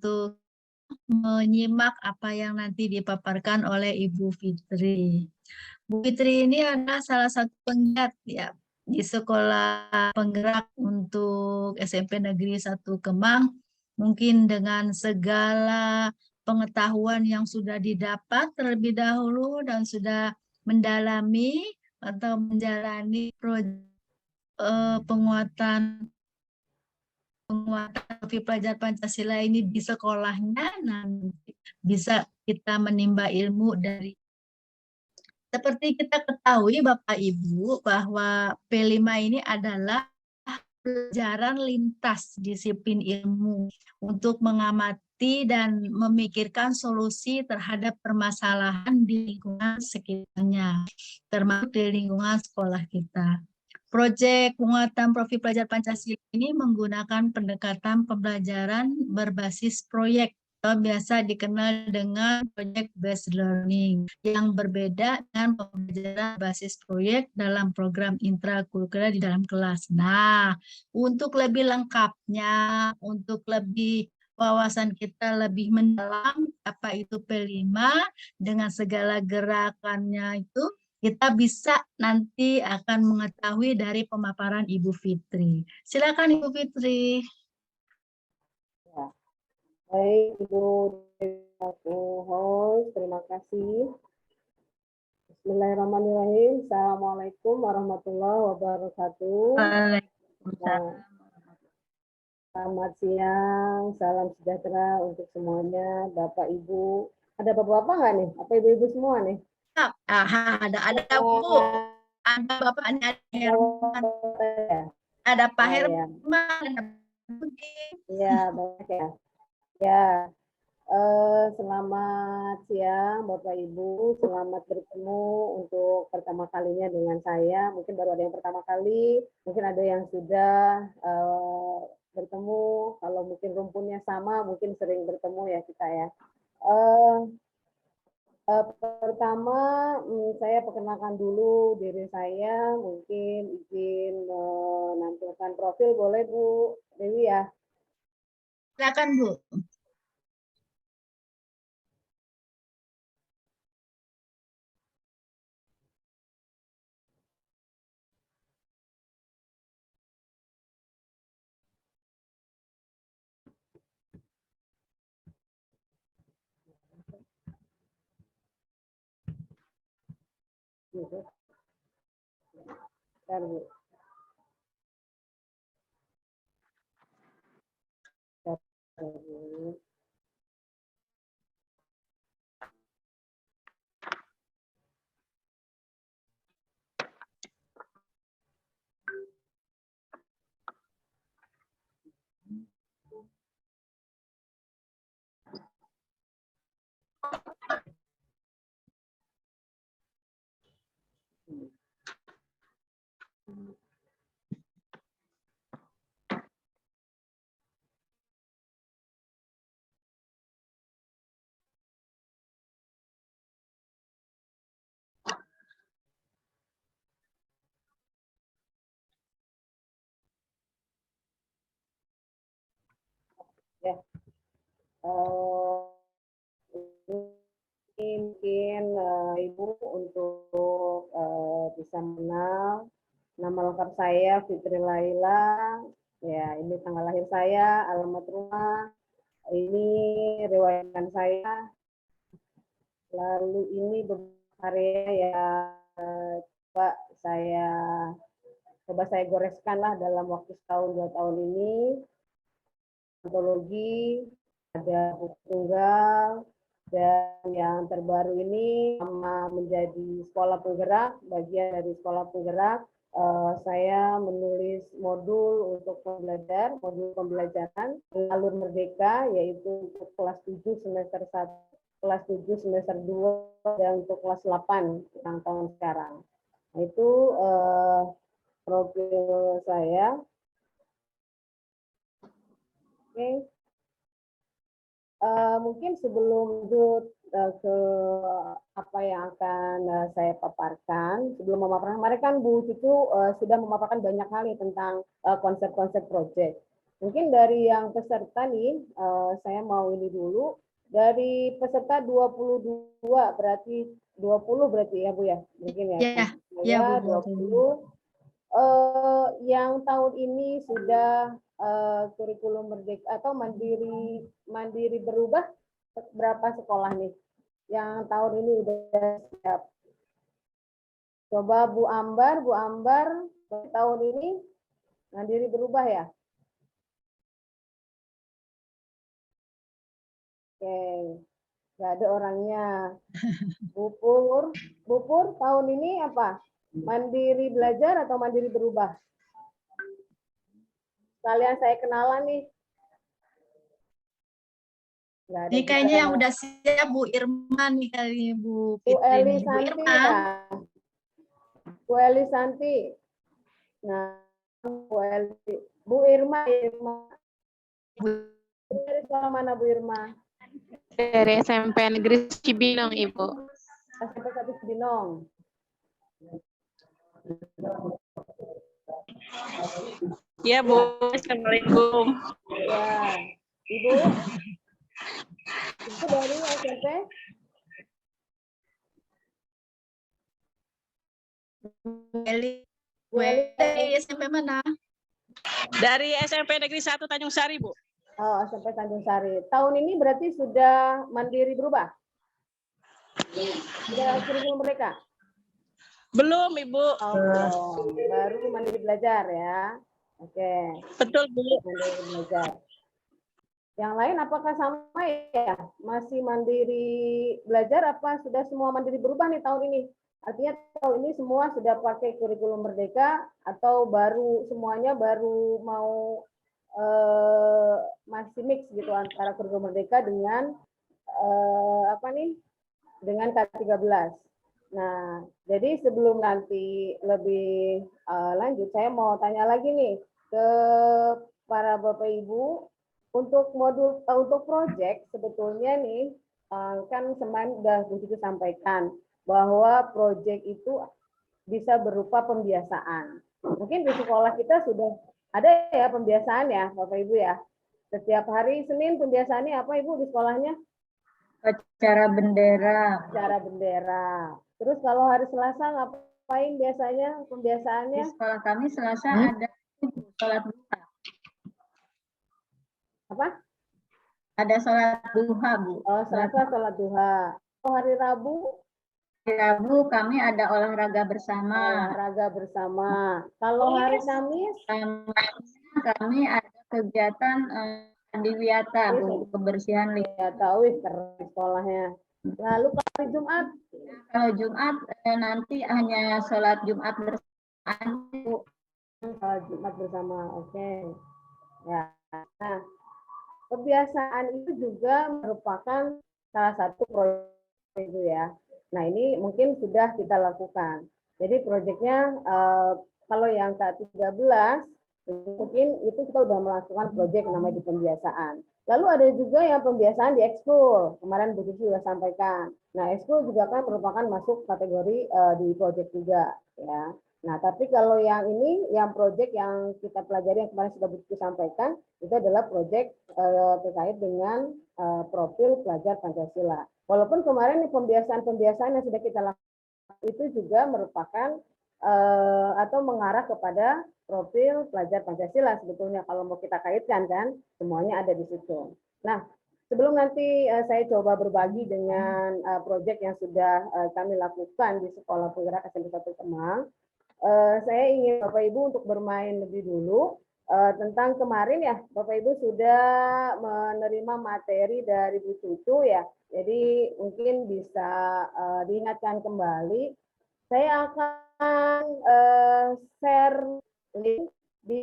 untuk menyimak apa yang nanti dipaparkan oleh Ibu Fitri. Bu Fitri ini adalah salah satu penggiat ya di Sekolah Penggerak untuk SMP Negeri 1 Kemang. Mungkin dengan segala pengetahuan yang sudah didapat terlebih dahulu dan sudah mendalami atau menjalani proyek penguatan Topik Pelajar Pancasila ini di sekolahnya, nanti bisa kita menimba ilmu dari. Seperti kita ketahui Bapak Ibu bahwa P5 ini adalah pelajaran lintas disiplin ilmu untuk mengamati dan memikirkan solusi terhadap permasalahan di lingkungan sekitarnya, termasuk di lingkungan sekolah kita. Proyek penguatan profil pelajar Pancasila ini menggunakan pendekatan pembelajaran berbasis proyek atau biasa dikenal dengan project based learning yang berbeda dengan pembelajaran basis proyek dalam program intrakurikuler di dalam kelas. Nah, untuk lebih lengkapnya, untuk lebih wawasan kita lebih mendalam apa itu P5 dengan segala gerakannya itu, kita bisa nanti akan mengetahui dari pemaparan Ibu Fitri. Silakan Ibu Fitri. Ya. Baik, Ibu host, terima kasih. Bismillahirrahmanirrahim. Assalamualaikum warahmatullahi wabarakatuh. Waalaikumsalam. Selamat siang, salam sejahtera untuk semuanya, Bapak Ibu. Ada bapak-bapak nggak nih? Apa ibu-ibu semua nih? Ada Bu, ada Bapaknya Herman, ada Pak Herman, ada Budi. Iya, banyak ya. Ya, selamat siang Bapak Ibu, selamat bertemu untuk pertama kalinya dengan saya. Mungkin baru ada yang pertama kali, mungkin ada yang sudah bertemu. Kalau mungkin rumpunnya sama, mungkin sering bertemu ya kita ya. Pertama, saya perkenalkan dulu diri saya, mungkin izin menampilkan profil, boleh Bu Dewi ya? Silakan Bu. Bentar, Bu. Ya, mungkin Ibu untuk bisa mengenal nama lengkap saya Fitri Laila. Ya, ini tanggal lahir saya, alamat rumah, ini riwayat saya. Lalu ini beberapa area yang coba saya goreskan lah dalam waktu setahun 2 tahun ini. Ontologi, ada buku tunggal, dan yang terbaru ini sama menjadi sekolah penggerak, bagian dari sekolah penggerak. Saya menulis modul untuk pembelajar, modul pembelajaran alur merdeka, yaitu untuk kelas 7 semester 1, kelas 7 semester 2, dan untuk kelas 8 yang tahun sekarang. Nah, itu profil saya. Oke. Mungkin sebelum lanjut ke apa yang akan saya paparkan, sebelum memaparkan, kemarin kan Bu Cucu sudah memaparkan banyak hal tentang konsep-konsep proyek. Mungkin dari yang peserta nih, saya mau ini dulu. Dari peserta 22, berarti 20 berarti ya Bu ya? Mungkin ya. Ya, ya Bu, 20. Yang tahun ini sudah kurikulum merdeka atau mandiri berubah berapa sekolah nih? Yang tahun ini udah siap. Coba Bu Ambar tahun ini mandiri berubah ya? Oke, nggak ada orangnya. Bu Pur tahun ini apa? Mandiri belajar atau mandiri berubah? Kalian saya kenalan nih. Nggak ada Ini kayaknya juga. yang udah siap Bu Irma nih kali ini Bu Bu Fitri Eli nih. Bu Santi Irma. ya. Bu Eli Santi. Nah, Bu Irma. Dari sekolah mana Bu Irma? Dari SMP Negeri Cibinong, Ibu. SMP 1 Cibinong. Ya, Bu. Assalamualaikum. Ya, Ibu. Itu dari SMP? Eli. Bu Eli. SMP mana? Dari SMP Negeri 1 Tanjung Sari, Bu. Oh, SMP Tanjung Sari. Tahun ini berarti sudah mandiri berubah? Sudah kurikulum mereka? Belum, Ibu. Oh, belum. Baru mandiri belajar ya. Oke. Betul, Bu. Mandiri belajar. Yang lain apakah sama ya? Masih mandiri belajar apa sudah semua mandiri berubah nih tahun ini? Artinya tahun ini semua sudah pakai kurikulum merdeka atau baru semuanya baru mau masih mix gitu antara kurikulum merdeka dengan apa nih? Dengan K13. Nah, jadi sebelum nanti lebih lanjut, saya mau tanya lagi nih ke para Bapak Ibu untuk modul untuk proyek sebetulnya nih kan kemarin sudah Bu Siti sampaikan bahwa proyek itu bisa berupa pembiasaan. Mungkin di sekolah kita sudah ada ya pembiasaan ya Bapak Ibu ya. Setiap hari Senin pembiasaannya apa Ibu di sekolahnya? Acara bendera. Acara bendera. Terus kalau hari Selasa ngapain biasanya Di pembiasaannya? sekolah kami Selasa ada sholat duha. Apa? Ada sholat duha, Bu. Oh, Selasa sholat duha. Oh, hari Rabu Hari Rabu kami ada olahraga bersama. olahraga bersama. Kalau hari Kamis Kami ada kegiatan adiwiyata, Bu, kebersihan lingkungan. ya tahu keren sekolahnya. Lalu kalau hari Jumat Kalau Jumat nanti hanya sholat Jumat bersama, Bu. sholat Jumat bersama. Oke. Ya. Nah, kebiasaan itu juga merupakan salah satu proyek itu ya. Nah, ini mungkin sudah kita lakukan. Jadi proyeknya kalau yang K13 mungkin itu kita sudah melakukan proyek namanya di pembiasaan. Lalu ada juga yang pembiasaan di ekskul. Kemarin Bu Cici sudah sampaikan. Nah, ekskul juga kan merupakan masuk kategori di proyek juga ya. Nah, tapi kalau yang ini, yang proyek yang kita pelajari yang kemarin sudah Bu Cici sampaikan, itu adalah proyek terkait dengan profil pelajar Pancasila. Walaupun kemarin pembiasaan-pembiasaan yang sudah kita lakukan itu juga merupakan atau mengarah kepada profil pelajar Pancasila sebetulnya kalau mau kita kaitkan kan semuanya ada di situ. Nah, sebelum nanti saya coba berbagi dengan proyek yang sudah kami lakukan di Sekolah Penggerak SMP 1 Kemang, saya ingin Bapak Ibu untuk bermain lebih dulu tentang kemarin ya Bapak Ibu sudah menerima materi dari Bu Cucu ya. Jadi mungkin bisa diingatkan kembali. Saya akan share link di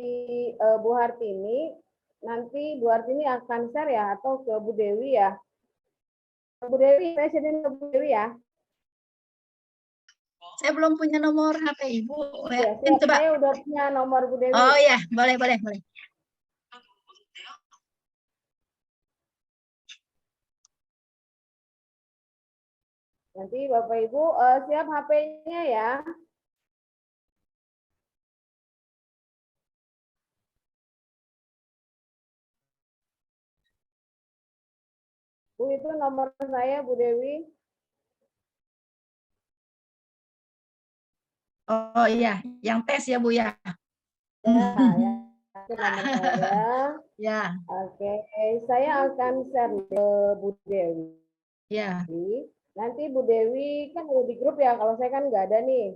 Bu Hartini. Nanti Bu Hartini akan share ya atau ke Bu Dewi ya. Bu Dewi, saya share ke Bu Dewi ya. Saya belum punya nomor HP Ibu. Ya, Coba. saya udah punya nomor Bu Dewi. Oh ya, boleh. Nanti Bapak Ibu siap HP-nya ya. Bu, itu nomor saya, Bu Dewi. Oh iya, yang tes ya Bu ya. Ya, ya. Itu nomor saya. Ya, Oke, saya akan share ke Bu Dewi. ya, Nanti Bu Dewi kan ada di grup ya, kalau saya kan nggak ada nih.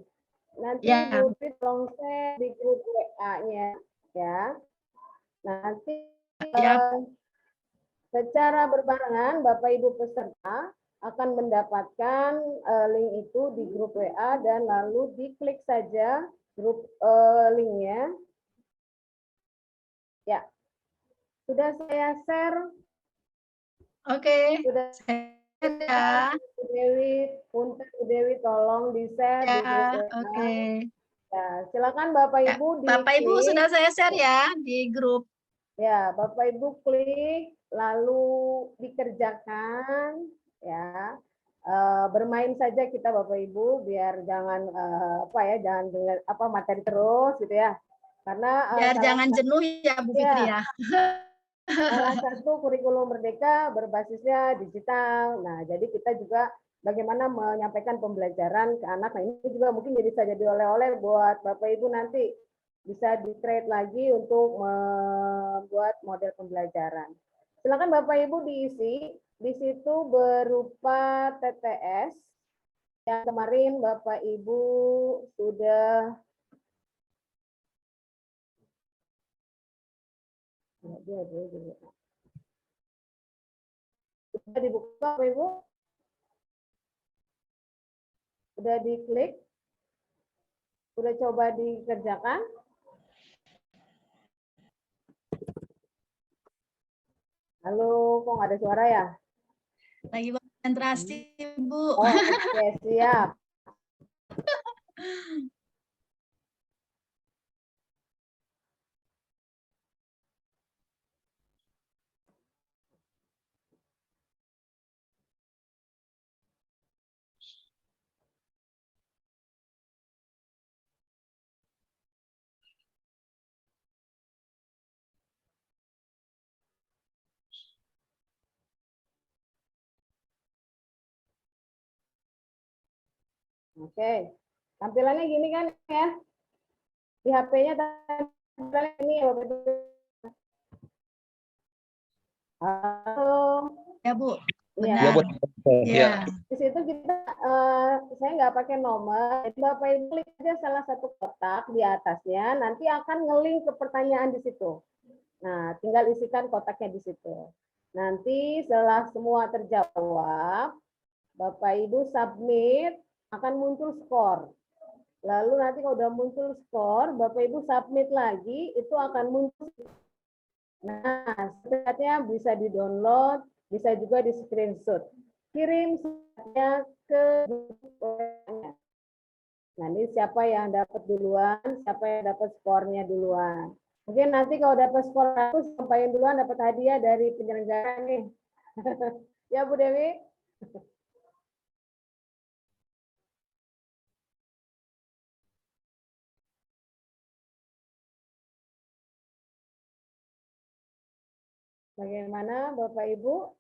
Nanti ya. Bu Dewi tolong share di grup WA-nya ya. Nanti Ya. secara berbarengan Bapak Ibu peserta akan mendapatkan link itu di grup WA dan lalu diklik saja grup linknya. Ya, sudah saya share. Oke. Sudah Ya. Bu Dewi, punten Bu Dewi tolong di-share di grup Ya, WA. oke. Ya, silakan Bapak Ya, Ibu Bapak Ibu diklik. sudah saya share ya di grup. Ya, Bapak Ibu klik lalu dikerjakan ya. Bermain saja kita Bapak Ibu biar jangan jangan dengar materi terus gitu ya. Karena Biar jangan jenuh ya Bu Fitri ya. salah satu kurikulum merdeka berbasisnya digital. Nah, jadi kita juga bagaimana menyampaikan pembelajaran ke anak. Nah, ini juga mungkin bisa jadi oleh-oleh buat Bapak Ibu nanti bisa di-trade lagi untuk membuat model pembelajaran. Silakan Bapak Ibu diisi. Di situ berupa TTS yang kemarin Bapak Ibu sudah sudah dibuka Bapak Ibu? Sudah diklik? Sudah coba dikerjakan? Halo, kok nggak ada suara ya? Lagi konsentrasi Bu. Oh, oke, siap. Oke, tampilannya gini kan ya? Di HP-nya tampilannya ini ya Bapak Ibu. Halo. Ya Bu. Iya. Benar. Ya. Di situ kita, saya nggak pakai nomor, jadi Bapak Ibu klik aja salah satu kotak di atasnya, nanti akan ngelink ke pertanyaan di situ. Nah, tinggal isikan kotaknya di situ. Nanti setelah semua terjawab, Bapak Ibu submit, akan muncul skor. Lalu nanti kalau udah muncul skor, Bapak Ibu submit lagi, itu akan muncul. Nah, setidaknya bisa di-download, bisa juga di-screenshot. Kirim saja ke grup. Nah, ini siapa yang dapat duluan, siapa yang dapat skornya duluan. Mungkin nanti kalau dapat skor 100, sampaikan duluan dapat hadiah dari penyelenggara nih. Ya, Bu Dewi? Bagaimana Bapak Ibu?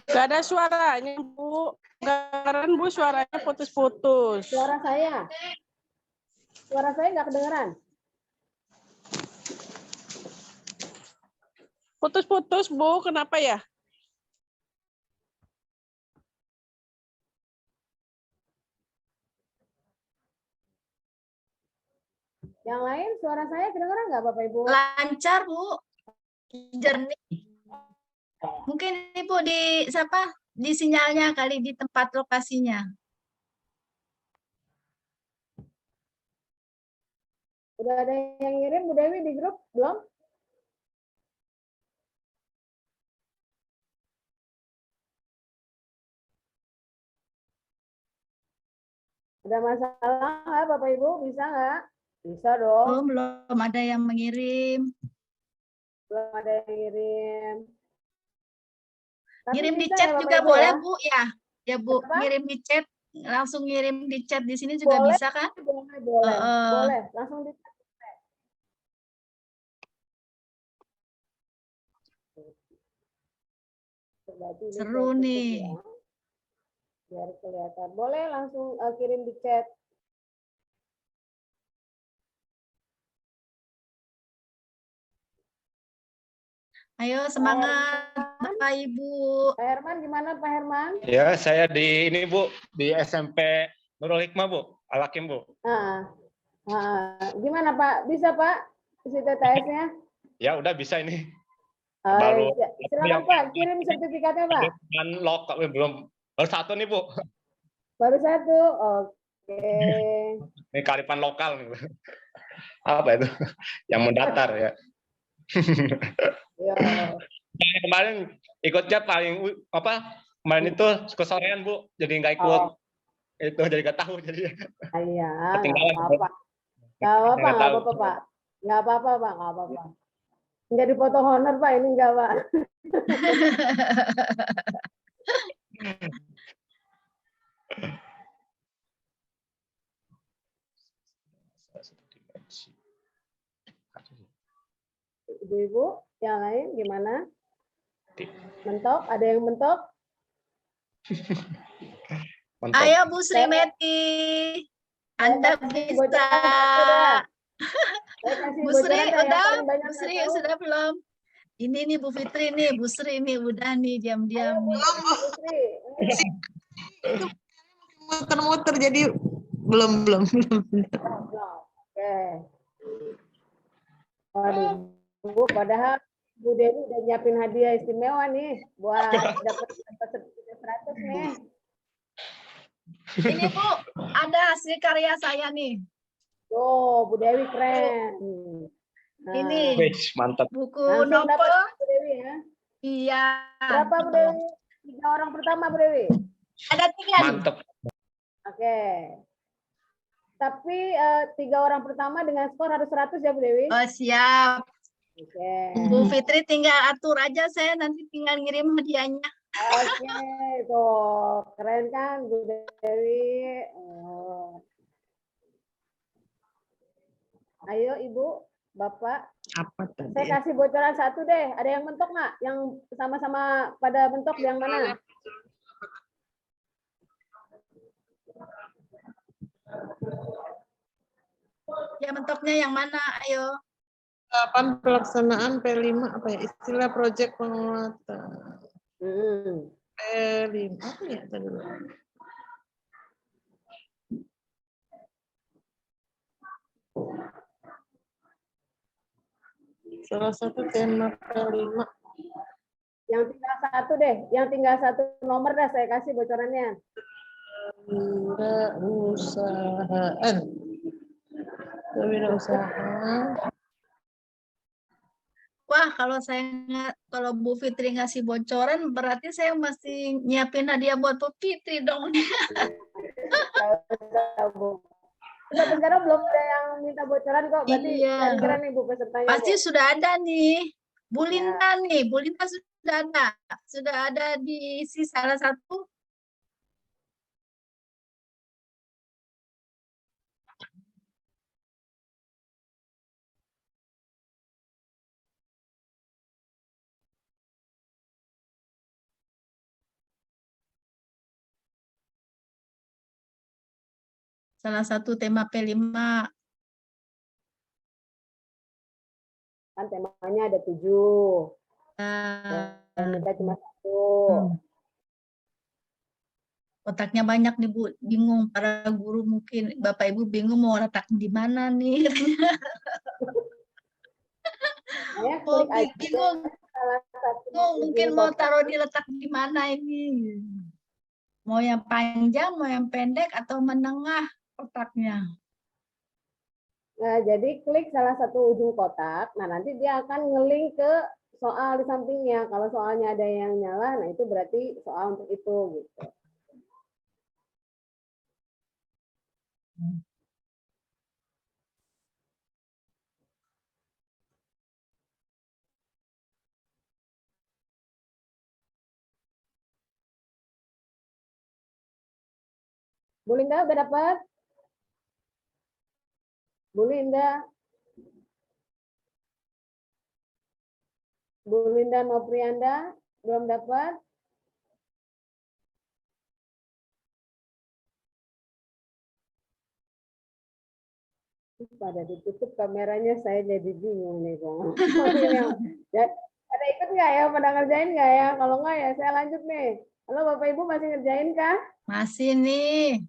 Gak ada suaranya, Bu. Kedengaran, Bu, suaranya putus-putus. Suara saya nggak kedengeran. Putus-putus, Bu. Kenapa ya? Yang lain suara saya kedengeran nggak Bapak Ibu? Lancar Bu. Jernih. Mungkin Ibu di sinyalnya kali di tempat lokasinya. Udah ada yang ngirim Bu Dewi di grup belum? Ada masalah nggak Bapak Ibu? Bisa nggak? Bisa dong. Belum ada yang mengirim. Belum ada yang ngirim. Tapi Ngirim di bisa chat ya, Bapak juga Ibu, boleh ya? Bu ya. Ya Bu, Apa? ngirim di chat, langsung ngirim di chat di sini juga Boleh, bisa kan? boleh. Boleh. Langsung di Berarti ini Seru saya tutup nih. ya, biar kelihatan. Boleh langsung kirim di chat. Ayo semangat Bapak Ibu. Pak Herman gimana Pak Herman? Ya, saya di ini Bu, di SMP Nurul Hikmah Bu, Al-Hakim Bu. Gimana Pak? Bisa Pak? Isi TTS-nya? Ya udah bisa ini. Baru Silakan Pak, kirim sertifikatnya Pak. Lokal belum, baru satu nih Bu. Baru satu, oke. Ini kearifan lokal nih Bu. Apa itu? Yang mendatar ya. Ya. Kemarin ikutnya kemarin itu kesorean Bu, jadi nggak ikut. Itu jadi nggak tahu jadi. Iya, Ketinggalan, nggak apa-apa. Nggak apa-apa, Nggak tahu. Pak. Nggak apa-apa, Pak, nggak apa-apa. Nggak dipoto honor, Pak, ini nggak, Pak. Ibu-ibu, yang lain gimana? Mentok? Ada yang mentok? Mantap. Ayo Bu Sri Meti. Anda bisa. Bu Sri udah? Bu Sri sudah belum? Ini nih Bu Fitri nih, Bu Sri nih udah nih diam-diam nih. Muter-muter jadi belum. Oke. Waduh, Bu, padahal Bu Dewi udah nyiapin hadiah istimewa nih buat dapat sertifikat 100 nih. Ini Bu, ada hasil karya saya nih. Tuh, Bu Dewi keren. Nah, Ini Wih, mantap. buku langsung dapat novel. Bu Dewi ya. Iya. Berapa Bu Dewi? 3 orang pertama Bu Dewi. Ada 3 nih. Mantap. Oke. Tapi 3 orang pertama dengan skor harus 100 ya Bu Dewi. Oh siap. Oke. Bu Fitri tinggal atur aja, saya nanti tinggal ngirim hadiahnya. Oke, tuh keren kan Bu Dewi. Ayo Ibu, Bapak. Apa tadi? Saya kasih bocoran satu deh. Ada yang mentok nggak? Yang sama-sama pada mentok yang mana? Ya mentoknya yang mana? Ayo. Tahapan pelaksanaan P5 apa ya? Istilah proyek penguatan. P5 apa ya tadi? Salah satu tema P5. Yang tinggal satu deh. Yang tinggal satu nomor dah saya kasih bocorannya. Kewirausahaan. Kewirausahaan. Wah, kalau Bu Fitri ngasih bocoran, berarti saya masih nyiapin hadiah buat Bu Fitri dong. Sampai sekarang belum ada yang minta bocoran kok. Berarti Iya. kira-kira nih Bu pesertanya. Pasti Bu. sudah ada nih. Bu Ya. Linda nih, Bu Linda sudah ada. Sudah ada di salah satu. Salah satu tema P5. Kan temanya ada 7. Dan kita cuma 1. Otaknya banyak nih Bu, bingung para guru mungkin Bapak Ibu bingung mau letak di mana nih. Ya, Oh, klik aja bingung. salah satu Mungkin ujung mau kotak. taruh di letak di mana ini. Mau yang panjang, mau yang pendek atau menengah otaknya. Nah, jadi klik salah satu ujung kotak. Nah, nanti dia akan ngelink ke soal di sampingnya. Kalau soalnya ada yang nyala, nah itu berarti soal untuk itu gitu. Bu Linda udah dapat? Bu Linda? Bu Linda Noprianda belum dapat? pada ditutup kameranya, saya jadi bingung nih kok. Ya, ada ikut nggak ya? Pada ngerjain nggak ya? Kalau nggak ya saya lanjut nih. Halo Bapak Ibu, masih ngerjain kah? Masih nih.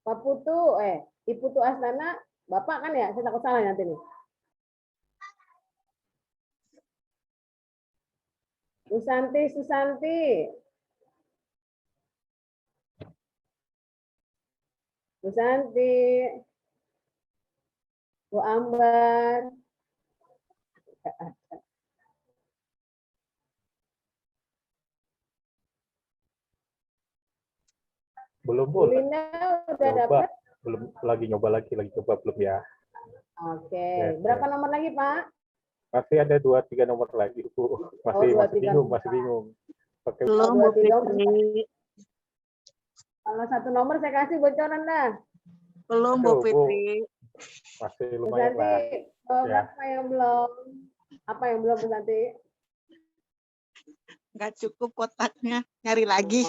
Pak Putu, Ibu Putu Asnana, Bapak kan ya? Saya takut salah nanti nih. Susanti, Susanti. Susanti. Bu Ambar. Belum, Bu Bu. Linda udah Coba. dapat? Belum, lagi coba belum ya. Oke. Ya, Berapa ya. nomor lagi, Pak? Masih ada 2-3 nomor lagi, Bu. Masih 2-3 bingung, nomor. masih bingung. Pakai Belum, Bu 2-3 nomor. Fitri. Kalau satu nomor saya kasih bocoran dah. Belum, Tuh, Bu Fitri. masih lumayan Nanti lah. Ya. apa yang belum? Apa yang belum nanti? Nggak cukup kotaknya. Nyari lagi.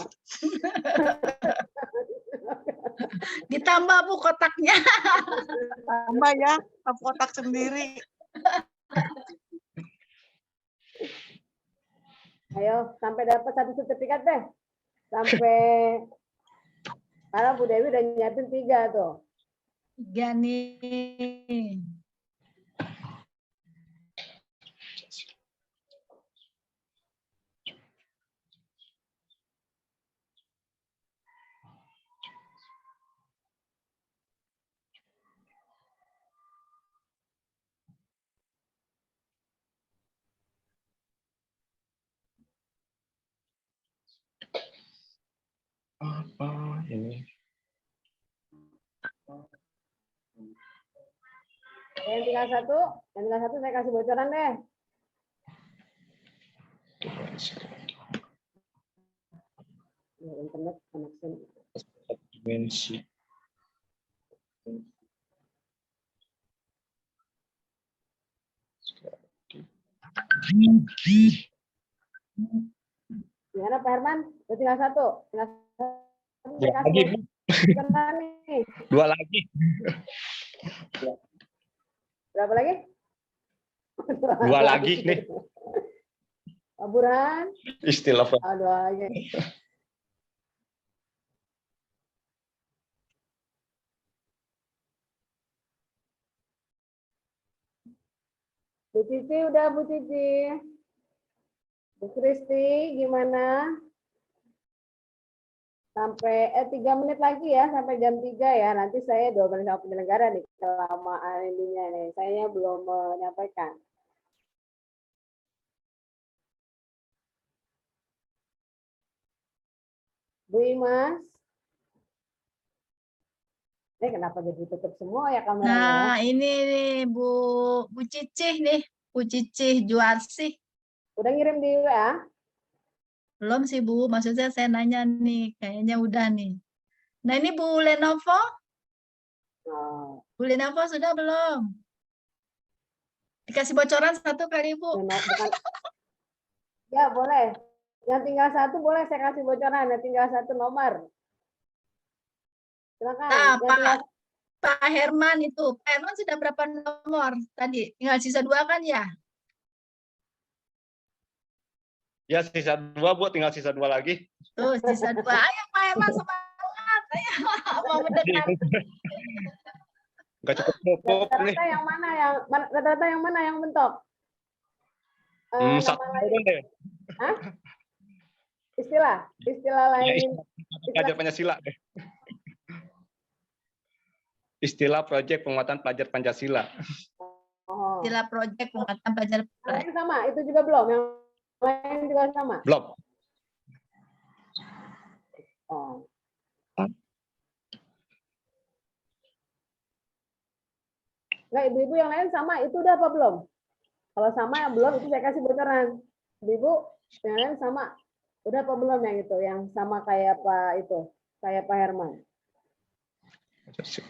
Ditambah Bu kotaknya. Tambah ya, kotak sendiri. Ayo, sampai dapat satu sertifikat deh. Sampai karena Bu Dewi udah nyiapin 3 tuh. 3 nih. Apa ini? Yang tinggal satu saya kasih bocoran deh. Ya, internet connection. Dimensi. Gimana Pak Herman? Udah tinggal satu. Tinggal satu. Saya Dua kasih lagi, Bu. bocoran nih. 2 lagi. Berapa lagi? 2 lagi nih. Pak Burhan? Istilah Oh, 2 lagi. Bu Cici udah, Bu Cici. Bu Kristi gimana? Sampai 3 menit lagi ya, sampai jam 3 ya. Nanti saya diobrolin sama penyelenggara nih kelamaan ininya nih. Saya belum menyampaikan. Bu Imas. Kenapa jadi tutup semua ya kameranya? Nah, ini nih Bu Cicih nih. Bu Cicih Juarsih. Udah ngirim di WA? Belum sih Bu, maksudnya saya nanya nih, kayaknya udah nih. Nah ini Bu Lenovo, Oh, Bu Lenovo sudah belum? Dikasih bocoran satu kali Bu. bukan. Ya boleh. Yang tinggal satu boleh saya kasih bocoran. Yang tinggal satu nomor. Silakan. Nah, Yang tinggal Pak Herman itu, Pak Herman sudah berapa nomor tadi? Tinggal sisa 2 kan ya? Ya sisa 2, Bu, tinggal sisa 2 lagi. Tuh, sisa 2. Ayo Pak Herman semangat. Ayo, mau mendengar. Enggak cukup nih. rata-rata yang mana yang mentok? Satu Nama lain. deh. Hah? Istilah Ya, lain. pelajar Pancasila deh. Istilah proyek penguatan pelajar Pancasila. Oh. Istilah proyek penguatan pelajar. Yang lain sama, itu juga belum. Yang lain juga sama. Belum. Oh. Nah, ibu-ibu yang lain sama, itu udah apa belum? Kalau sama yang belum, itu saya kasih bocoran. Ibu yang lain sama, udah apa belum yang itu? Yang sama kayak Pak itu, kayak Pak Herman. Pancasila.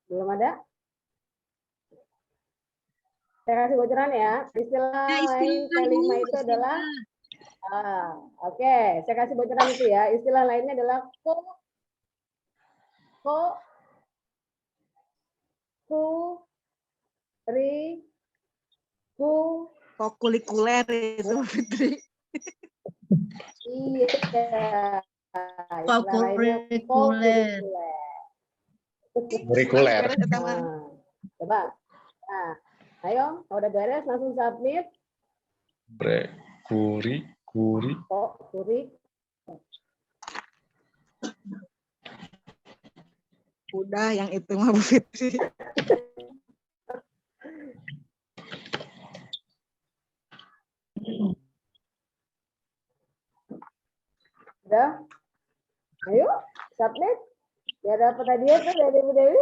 Belum ada? Saya kasih bocoran ya. Istilah lain P5 itu adalah oke, saya kasih bocoran itu ya. Istilah lainnya adalah Kokulikuler itu Fitri. Iya. Istilah lainnya Kokurikuler. Kurikuler. Nah, coba. Nah, ayo, kalau udah beres langsung submit. Kuri. Kuri. Udah yang itu mah Bu Fitri. Udah? Ayo, submit. Ya dapat hadiah tuh dari Bu Dewi.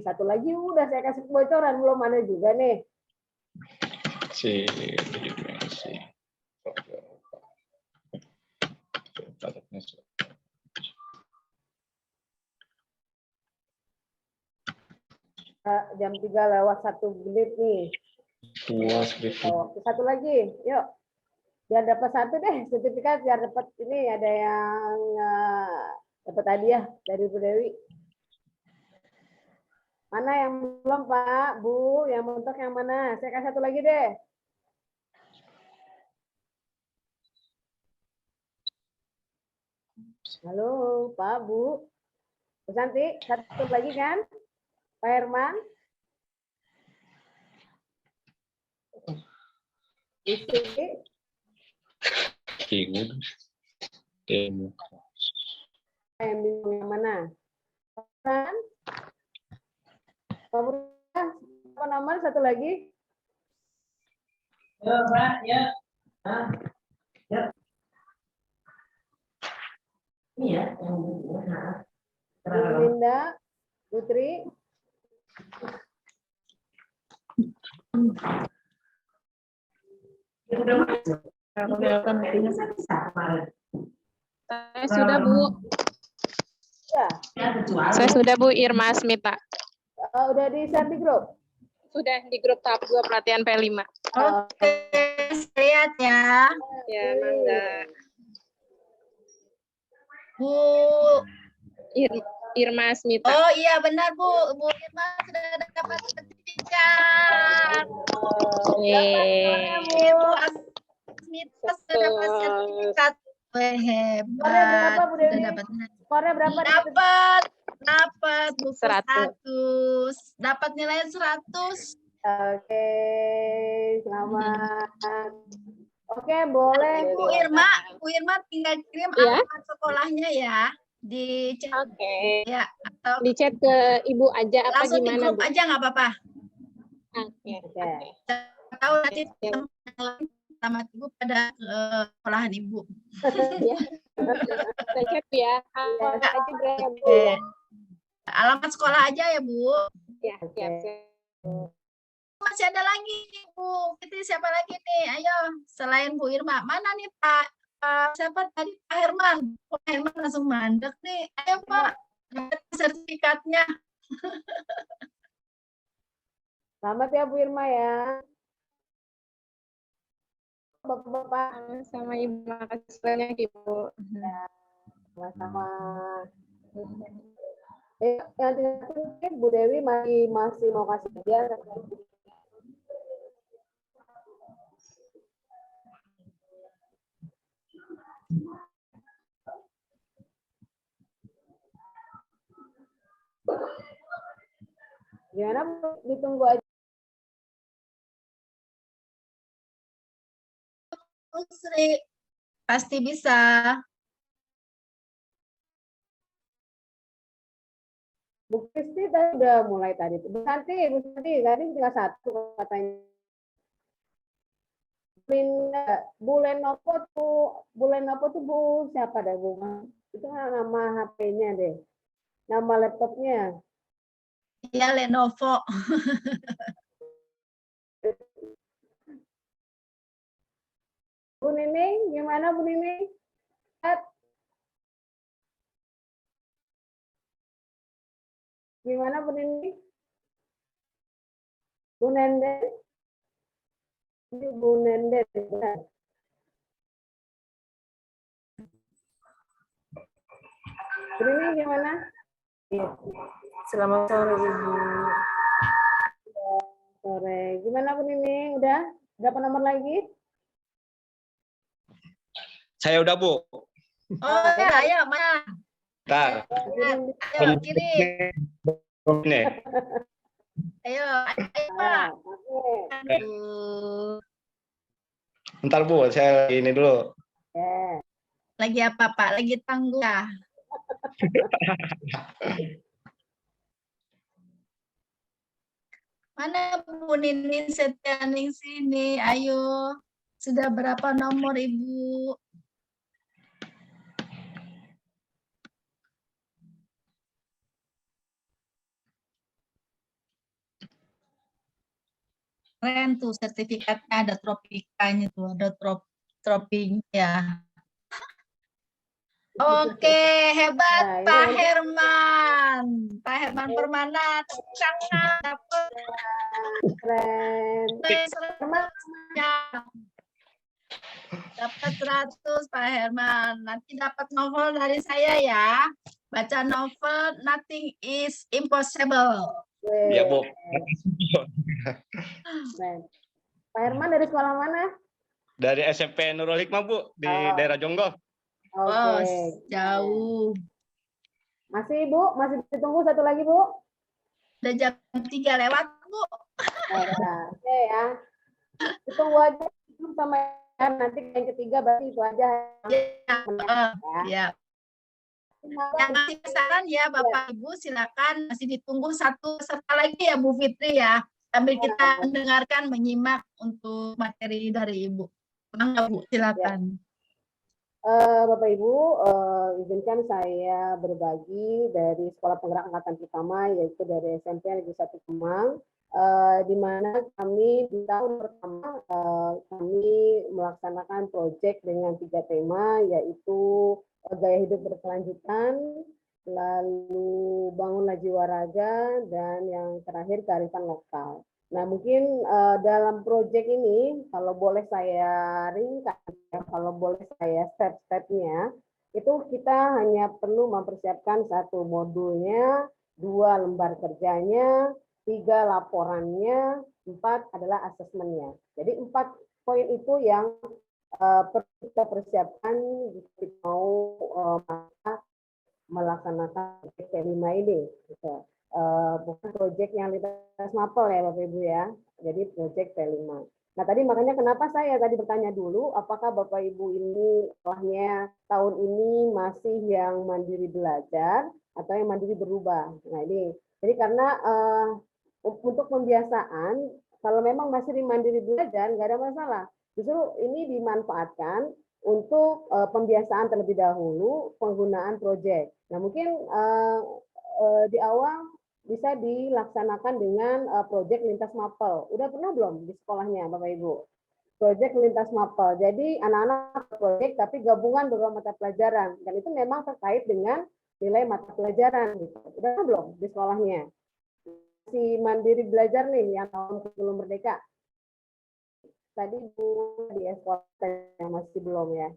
Satu lagi udah saya kasih bocoran, belum ada juga nih. Jam 3:01 nih. Satu lagi, yuk. Biar dapat satu deh sertifikat, biar dapat ini ada yang dapat hadiah dari Bu Dewi. Mana yang belum Pak, Bu? Yang mentok yang mana? Saya kasih satu lagi deh. Halo Pak, Bu. Bu Santi, satu lagi kan? Pak Herman. Isi. Yang bingung yang mana? Kan? Apa nomor satu lagi? Ya, Pak, ya. Ya. Ini ya, yang Linda, Putri. Saya sudah, Bu. Ya. Saya sudah, Bu, Irma Smita. Udah di-share di grup? Sudah di grup tahap 2 pelatihan P5. Oke, lihat ya. Ya, mangga. Bu. Irma Smita. Oh iya benar Bu. Bu Irma sudah dapat sertifikat. Bu Asmita sudah dapat sertifikat. Wah, hebat. Sudah dapat. Skornya berapa? Dapat buku 100. Dapat nilai 100. Oke, selamat. Oke, boleh. Bu Irma tinggal kirim alamat sekolahnya ya di chat. Oke. Ya, atau Di chat ke Ibu aja apa langsung gimana, di grup Bu? aja nggak apa-apa. Oke. Tahu nanti teman yang lain sama Ibu pada sekolahan Ibu. Ya. Saya chat ya. Alamat aja berapa, Bu? Oke. Alamat sekolah aja ya, Bu. Ya, siap. Masih ada lagi nih, Bu. Itu siapa lagi nih? Ayo, selain Bu Irma. Mana nih, Pak? Siapa tadi? Pak Herman. Pak Herman langsung mandek nih. Ayo, Pak. Dapat sertifikatnya. Selamat ya, Bu Irma ya. Bapak-bapak. Sama Ibu, makasih banyak, Ibu. Sama-sama. Yang tinggal Bu Dewi masih mau kasih dia. Gimana Bu? Ditunggu aja. Sri, pasti bisa. Bu Bu Kristi tadi udah mulai tadi. Bu Santi tadi tinggal satu katanya. Bu Lenovo tuh Bu siapa dah Bu? Itu nama HP-nya deh. Nama laptopnya. Iya, Lenovo. Bu Nining, gimana Bu Nining? Gimana Bu Nining? Bu Nenden? Ini Bu Nenden. Bu Nining gimana? Selamat sore Ibu. Sore. Gimana Bu Nining? Udah? Berapa nomor lagi? Saya udah, Bu. Oh ya, ayo mana? Ntar. Ayo kiri. Ini. Ayo Pak. Oke. Aduh. Ntar, Bu. Saya ini dulu. Ya. Lagi apa Pak? Lagi tangguh ya? Mana Bu Ninin Setianing sini? Ayo. Sudah berapa nomor Ibu? Keren tuh sertifikatnya, ada tropikanya tuh, ada tropinya. Oke, hebat Nah, ini Pak nanti- Herman. Pak Herman Permana sangat dapat Keren. 100. Dapat 100 Pak Herman. Nanti dapat novel dari saya ya. Baca novel Nothing is Impossible. Iya, Bu. Keren. Pak Herman dari sekolah mana? Dari SMP Nurul Hikmah, Bu, di daerah Jonggol. Oke. Oh, jauh. Masih Bu? Masih ditunggu satu lagi Bu? Udah jam 3 lewat, Bu. Nah, oke ya. Ditunggu aja sama ya. Nanti yang ketiga berarti itu aja. Ya. Yang masih pesanan ya Bapak Ibu silakan masih ditunggu satu peserta lagi ya Bu Fitri ya. Sambil kita mendengarkan, menyimak untuk materi dari Ibu. Mangga Bu, silakan. Bapak Ibu, izinkan saya berbagi dari Sekolah Penggerak Angkatan Pertama, yaitu dari SMP Negeri 1 Kemang, di mana kami di tahun pertama kami melaksanakan proyek dengan 3 tema, yaitu gaya hidup berkelanjutan, lalu bangunlah jiwa raga, dan yang terakhir kearifan lokal. Nah, mungkin dalam proyek ini, kalau boleh saya ringkas, kalau boleh saya step-stepnya, itu kita hanya perlu mempersiapkan 1 modulnya, 2 lembar kerjanya, 3 laporannya, 4 adalah asesmennya. Jadi 4 poin itu yang perlu kita persiapkan jika kita mau melaksanakan P5 ini. Gitu. Bukan proyek yang lintas mapel ya Bapak Ibu ya, jadi proyek P5. Nah tadi makanya kenapa saya tadi bertanya dulu, apakah Bapak Ibu ini setelahnya tahun ini masih yang mandiri belajar atau yang mandiri berubah. Nah ini, jadi karena untuk pembiasaan, kalau memang masih di mandiri belajar nggak ada masalah. Justru ini dimanfaatkan untuk pembiasaan terlebih dahulu penggunaan proyek. Nah mungkin di awal bisa dilaksanakan dengan proyek lintas mapel. Udah pernah belum di sekolahnya Bapak Ibu? Proyek lintas mapel. Jadi anak-anak proyek tapi gabungan beberapa mata pelajaran. Dan itu memang terkait dengan nilai mata pelajaran. Gitu. Udah pernah belum di sekolahnya? Si mandiri belajar nih yang tahun sebelum merdeka. Tadi Bu di sekolah yang masih belum ya.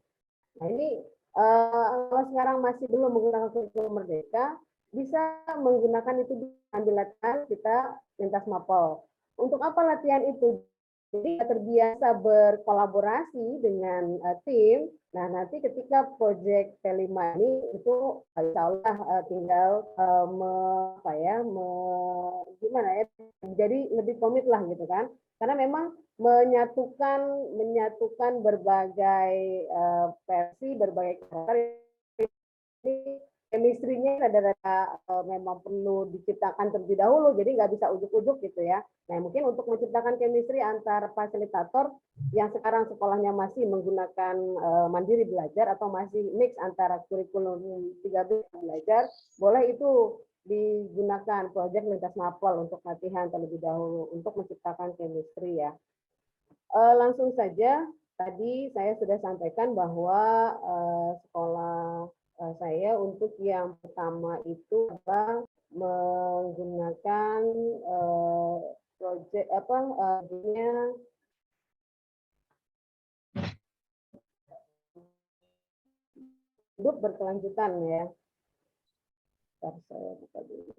Nah ini kalau sekarang masih belum menggunakan kurikulum merdeka, bisa menggunakan itu ambil latihan kita lintas mapel. Untuk apa latihan itu? Jadi terbiasa berkolaborasi dengan tim. Nah nanti ketika proyek P5 ini itu insya Allah tinggal gimana ya? Jadi lebih komit lah gitu kan? Karena memang menyatukan berbagai versi, berbagai karakter ini chemistry-nya rada-rada memang perlu diciptakan terlebih dahulu, jadi nggak bisa ujuk-ujuk gitu ya. Nah, mungkin untuk menciptakan chemistry antar fasilitator yang sekarang sekolahnya masih menggunakan mandiri belajar atau masih mix antara kurikulum 13 belajar, boleh itu digunakan proyek lintas mapel untuk latihan terlebih dahulu untuk menciptakan chemistry ya. Langsung saja, tadi saya sudah sampaikan bahwa sekolah saya untuk yang pertama itu adalah menggunakan proyek hidup berkelanjutan ya. Bentar, saya buka dulu.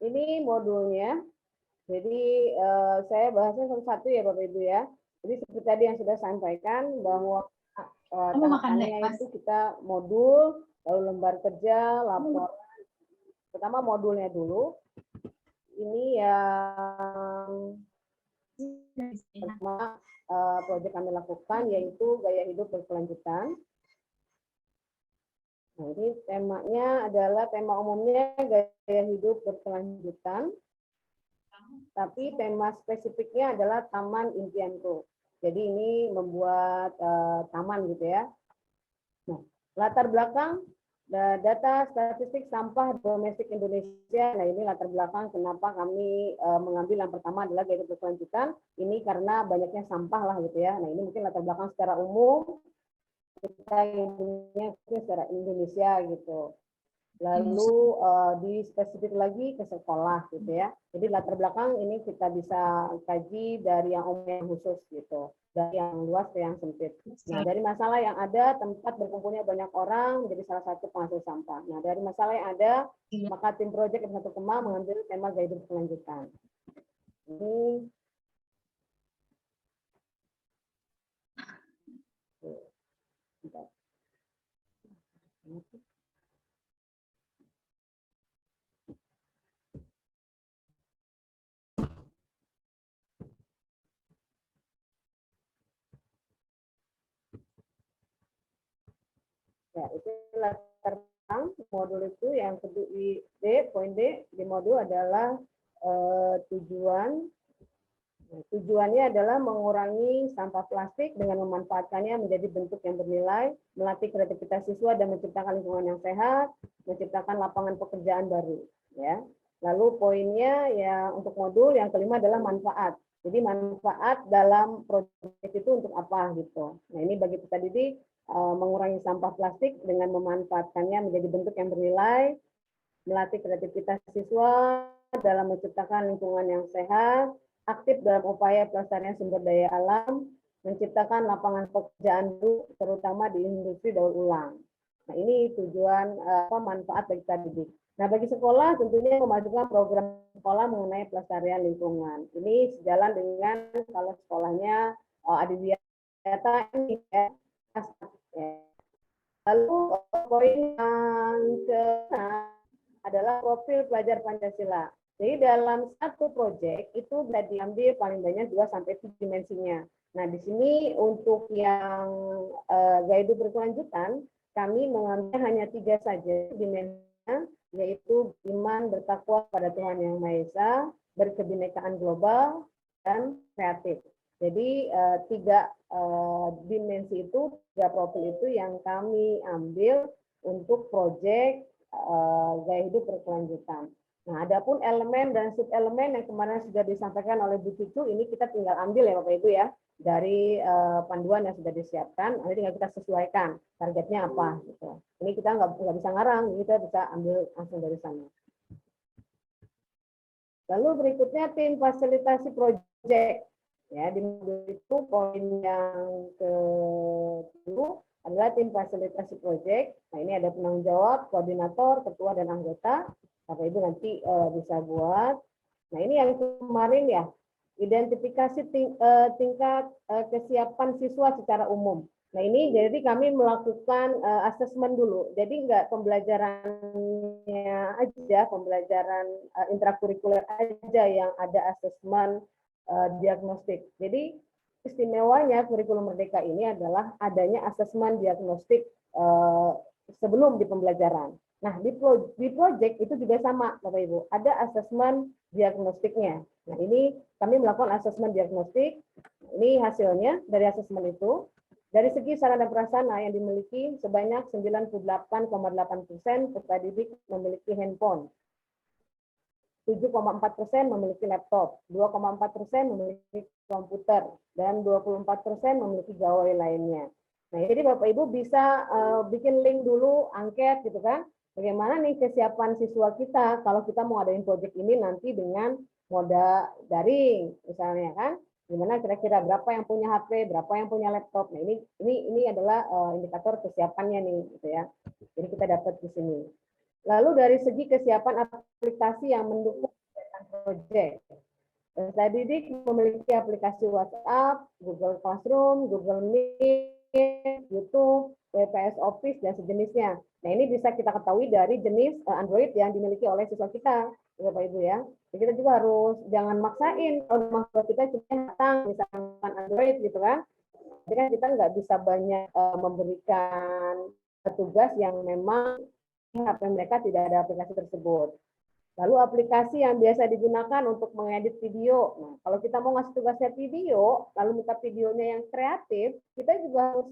Ini modulnya. Jadi saya bahasnya satu-satu ya Bapak Ibu ya. Jadi seperti tadi yang sudah sampaikan bahwa tahapannya itu kita modul, lalu lembar kerja, laporan. Pertama modulnya dulu. Ini yang pertama proyek kami lakukan yaitu gaya hidup berkelanjutan. Nah, ini temanya adalah tema umumnya gaya hidup berkelanjutan. Tapi tema spesifiknya adalah Taman Impianku. Jadi ini membuat taman gitu ya. Nah, latar belakang data statistik sampah domestik Indonesia. Nah, ini latar belakang kenapa kami mengambil yang pertama adalah gaya hidup berkelanjutan. Ini karena banyaknya sampah lah gitu ya. Nah, ini mungkin latar belakang secara umum kita intinya secara Indonesia gitu. Lalu di spesifik lagi ke sekolah gitu ya. Jadi latar belakang ini kita bisa kaji dari yang umum yang khusus gitu, dari yang luas ke yang sempit. Nah, dari masalah yang ada, tempat berkumpulnya banyak orang menjadi salah satu penghasil sampah. Nah, dari masalah yang ada, maka tim proyek satu Kema mengambil tema gaya hidup berkelanjutan. Ini ya, itu latar belakang modul itu yang kedua di D, poin D di modul adalah tujuan. Tujuannya adalah mengurangi sampah plastik dengan memanfaatkannya menjadi bentuk yang bernilai, melatih kreativitas siswa dan menciptakan lingkungan yang sehat, menciptakan lapangan pekerjaan baru. Ya. Lalu poinnya ya untuk modul yang kelima adalah manfaat. Jadi manfaat dalam proyek itu untuk apa gitu. Nah ini bagi peserta didik mengurangi sampah plastik dengan memanfaatkannya menjadi bentuk yang bernilai, melatih kreativitas siswa dalam menciptakan lingkungan yang sehat, aktif dalam upaya pelestarian sumber daya alam, menciptakan lapangan pekerjaan baru, terutama di industri daur ulang. Nah, ini tujuan manfaat bagi peserta didik. Nah, bagi sekolah tentunya memasukkan program sekolah mengenai pelestarian lingkungan. Ini sejalan dengan kalau sekolahnya adiwiyata ini ya. Lalu poin yang ke-6 adalah profil pelajar Pancasila. Jadi dalam satu proyek itu bisa diambil paling banyak 2-3 dimensinya. Nah, di sini untuk yang gaya hidup berkelanjutan, kami mengambil hanya 3 saja dimensinya, yaitu iman, bertakwa pada Tuhan Yang Maha Esa, berkebinekaan global, dan kreatif. Jadi 3 dimensi itu, 3 profil itu yang kami ambil untuk proyek gaya hidup berkelanjutan. Nah, adapun elemen dan subelemen yang kemarin sudah disampaikan oleh Bu Cucu, ini kita tinggal ambil ya Bapak Ibu ya. dari panduan yang sudah disiapkan, nanti tinggal kita sesuaikan targetnya apa gitu. Ini kita nggak bisa ngarang, kita bisa ambil langsung dari sana. Lalu berikutnya tim fasilitasi proyek. Ya, di modul itu poin yang ke-10 adalah tim fasilitasi proyek. Nah, ini ada penanggung jawab, koordinator, ketua dan anggota. Bapak Ibu nanti bisa buat. Nah, ini yang kemarin ya, identifikasi tingkat kesiapan siswa secara umum. Nah, ini jadi kami melakukan asesmen dulu. Jadi enggak pembelajarannya aja, pembelajaran intrakurikuler aja yang ada asesmen diagnostik. Jadi istimewanya kurikulum Merdeka ini adalah adanya asesmen diagnostik sebelum di pembelajaran. Nah, di proyek itu juga sama, Bapak Ibu. Ada asesmen diagnostiknya. Nah, ini kami melakukan asesmen diagnostik. Ini hasilnya dari asesmen itu. Dari segi sarana dan prasarana yang dimiliki sebanyak 98,8% peserta didik memiliki handphone. 7,4% memiliki laptop, 2,4% memiliki komputer, dan 24% memiliki gawai lainnya. Nah, jadi Bapak Ibu bisa bikin link dulu, angket gitu kan. Bagaimana nih kesiapan siswa kita kalau kita mau ngadain proyek ini nanti dengan moda daring misalnya kan. Gimana kira-kira berapa yang punya HP, berapa yang punya laptop. Nah, ini adalah indikator kesiapannya nih gitu ya. Jadi kita dapat di sini. Lalu dari segi kesiapan aplikasi yang mendukung proyek. Peserta didik memiliki aplikasi WhatsApp, Google Classroom, Google Meet, YouTube, WPS Office, dan sejenisnya. Nah, ini bisa kita ketahui dari jenis Android yang dimiliki oleh siswa kita, Bapak Ibu ya. Jadi kita juga harus jangan maksain kalau mahasiswa kita cuma datang misalkan Android gitu kan. Jadi kan kita nggak bisa banyak memberikan tugas yang memang HP mereka tidak ada aplikasi tersebut. Lalu aplikasi yang biasa digunakan untuk mengedit video. Nah, kalau kita mau ngasih tugasnya video, lalu minta videonya yang kreatif, kita juga harus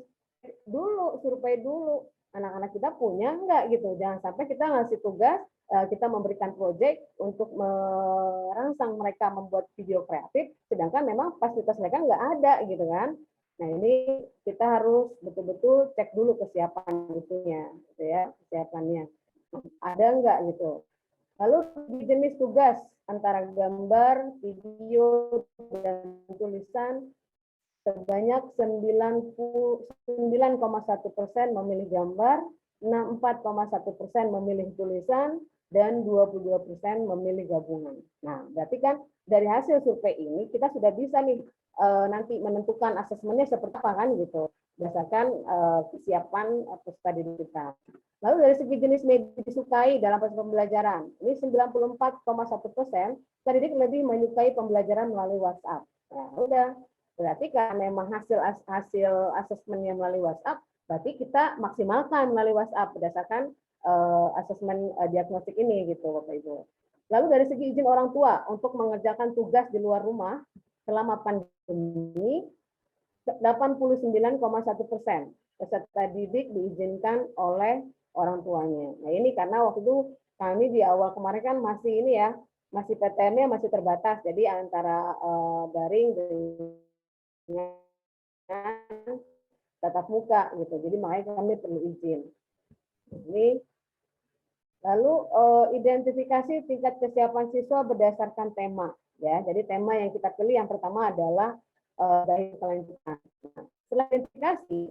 dulu, survei dulu. Anak-anak kita punya enggak gitu. Jangan sampai kita ngasih tugas, kita memberikan proyek untuk merangsang mereka membuat video kreatif, sedangkan memang fasilitas mereka enggak ada gitu kan. Nah, ini kita harus betul-betul cek dulu kesiapan itunya, gitu ya, kesiapannya. Ada enggak gitu. Lalu di jenis tugas antara gambar, video, dan tulisan sebanyak 99,1% memilih gambar, 64,1% memilih tulisan, dan 22% memilih gabungan. Nah, berarti kan dari hasil survei ini kita sudah bisa nih nanti menentukan asesmennya seperti apa kan gitu, berdasarkan kesiapan peserta didik kita. Lalu dari segi jenis media disukai dalam proses pembelajaran, ini 94,1% peserta didik lebih menyukai pembelajaran melalui WhatsApp. Nah, udah. Berarti karena memang hasil asesmennya melalui WhatsApp, berarti kita maksimalkan melalui WhatsApp berdasarkan asesmen diagnostik ini gitu Bapak Ibu. Lalu dari segi izin orang tua untuk mengerjakan tugas di luar rumah selama pandemi, 89,1% peserta didik diizinkan oleh orang tuanya. Nah, ini karena waktu itu kami di awal kemarin kan masih ini ya, masih PTM-nya masih terbatas, jadi antara daring dengan tatap muka gitu. Jadi makanya kami perlu izin. Ini lalu identifikasi tingkat kesiapan siswa berdasarkan tema ya. Jadi tema yang kita pilih yang pertama adalah dari kelanjutan. Nah, setelah identifikasi,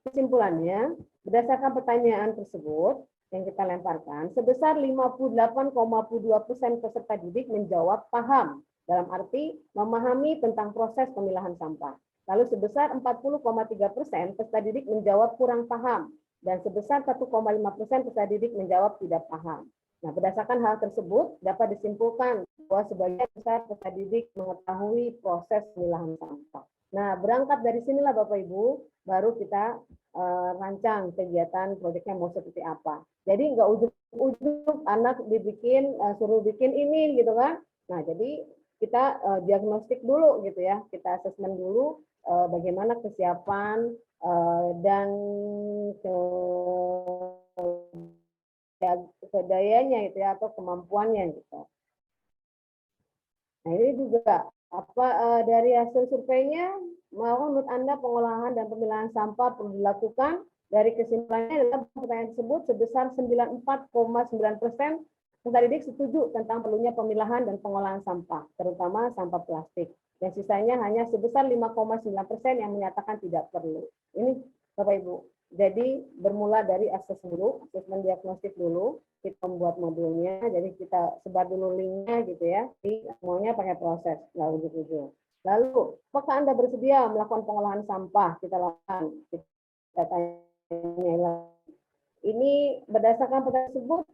kesimpulannya berdasarkan pertanyaan tersebut yang kita lemparkan, sebesar 58,2% peserta didik menjawab paham, dalam arti memahami tentang proses pemilahan sampah. Lalu sebesar 40,3% peserta didik menjawab kurang paham, dan sebesar 1,5% peserta didik menjawab tidak paham. Nah, berdasarkan hal tersebut dapat disimpulkan bahwa sebagian besar peserta didik mengetahui proses pemilahan sampah. Nah, berangkat dari sinilah Bapak Ibu, baru kita rancang kegiatan proyeknya mau seperti apa. Jadi nggak ujuk-ujuk anak dibikin, suruh bikin ini gitu kan. Nah, jadi kita diagnostik dulu gitu ya, kita asesmen dulu bagaimana kesiapan dan dayanya itu ya, atau kemampuannya gitu. Nah, ini juga Dari hasil surveinya, menurut Anda pengolahan dan pemilahan sampah perlu dilakukan? Dari kesimpulannya adalah pertanyaan tersebut sebesar 94,9% peserta didik setuju tentang perlunya pemilahan dan pengolahan sampah, terutama sampah plastik. Dan sisanya hanya sebesar 5,9% yang menyatakan tidak perlu. Ini Bapak Ibu. Jadi bermula dari asesmen diagnostik dulu, kita membuat modulnya, jadi kita sebar dulu linknya gitu ya, semuanya pakai proses, nggak ujuk-ujuk. Lalu, apakah Anda bersedia melakukan pengolahan sampah? Kita lakukan, kita tanya. Ini berdasarkan pertanyaan tersebut,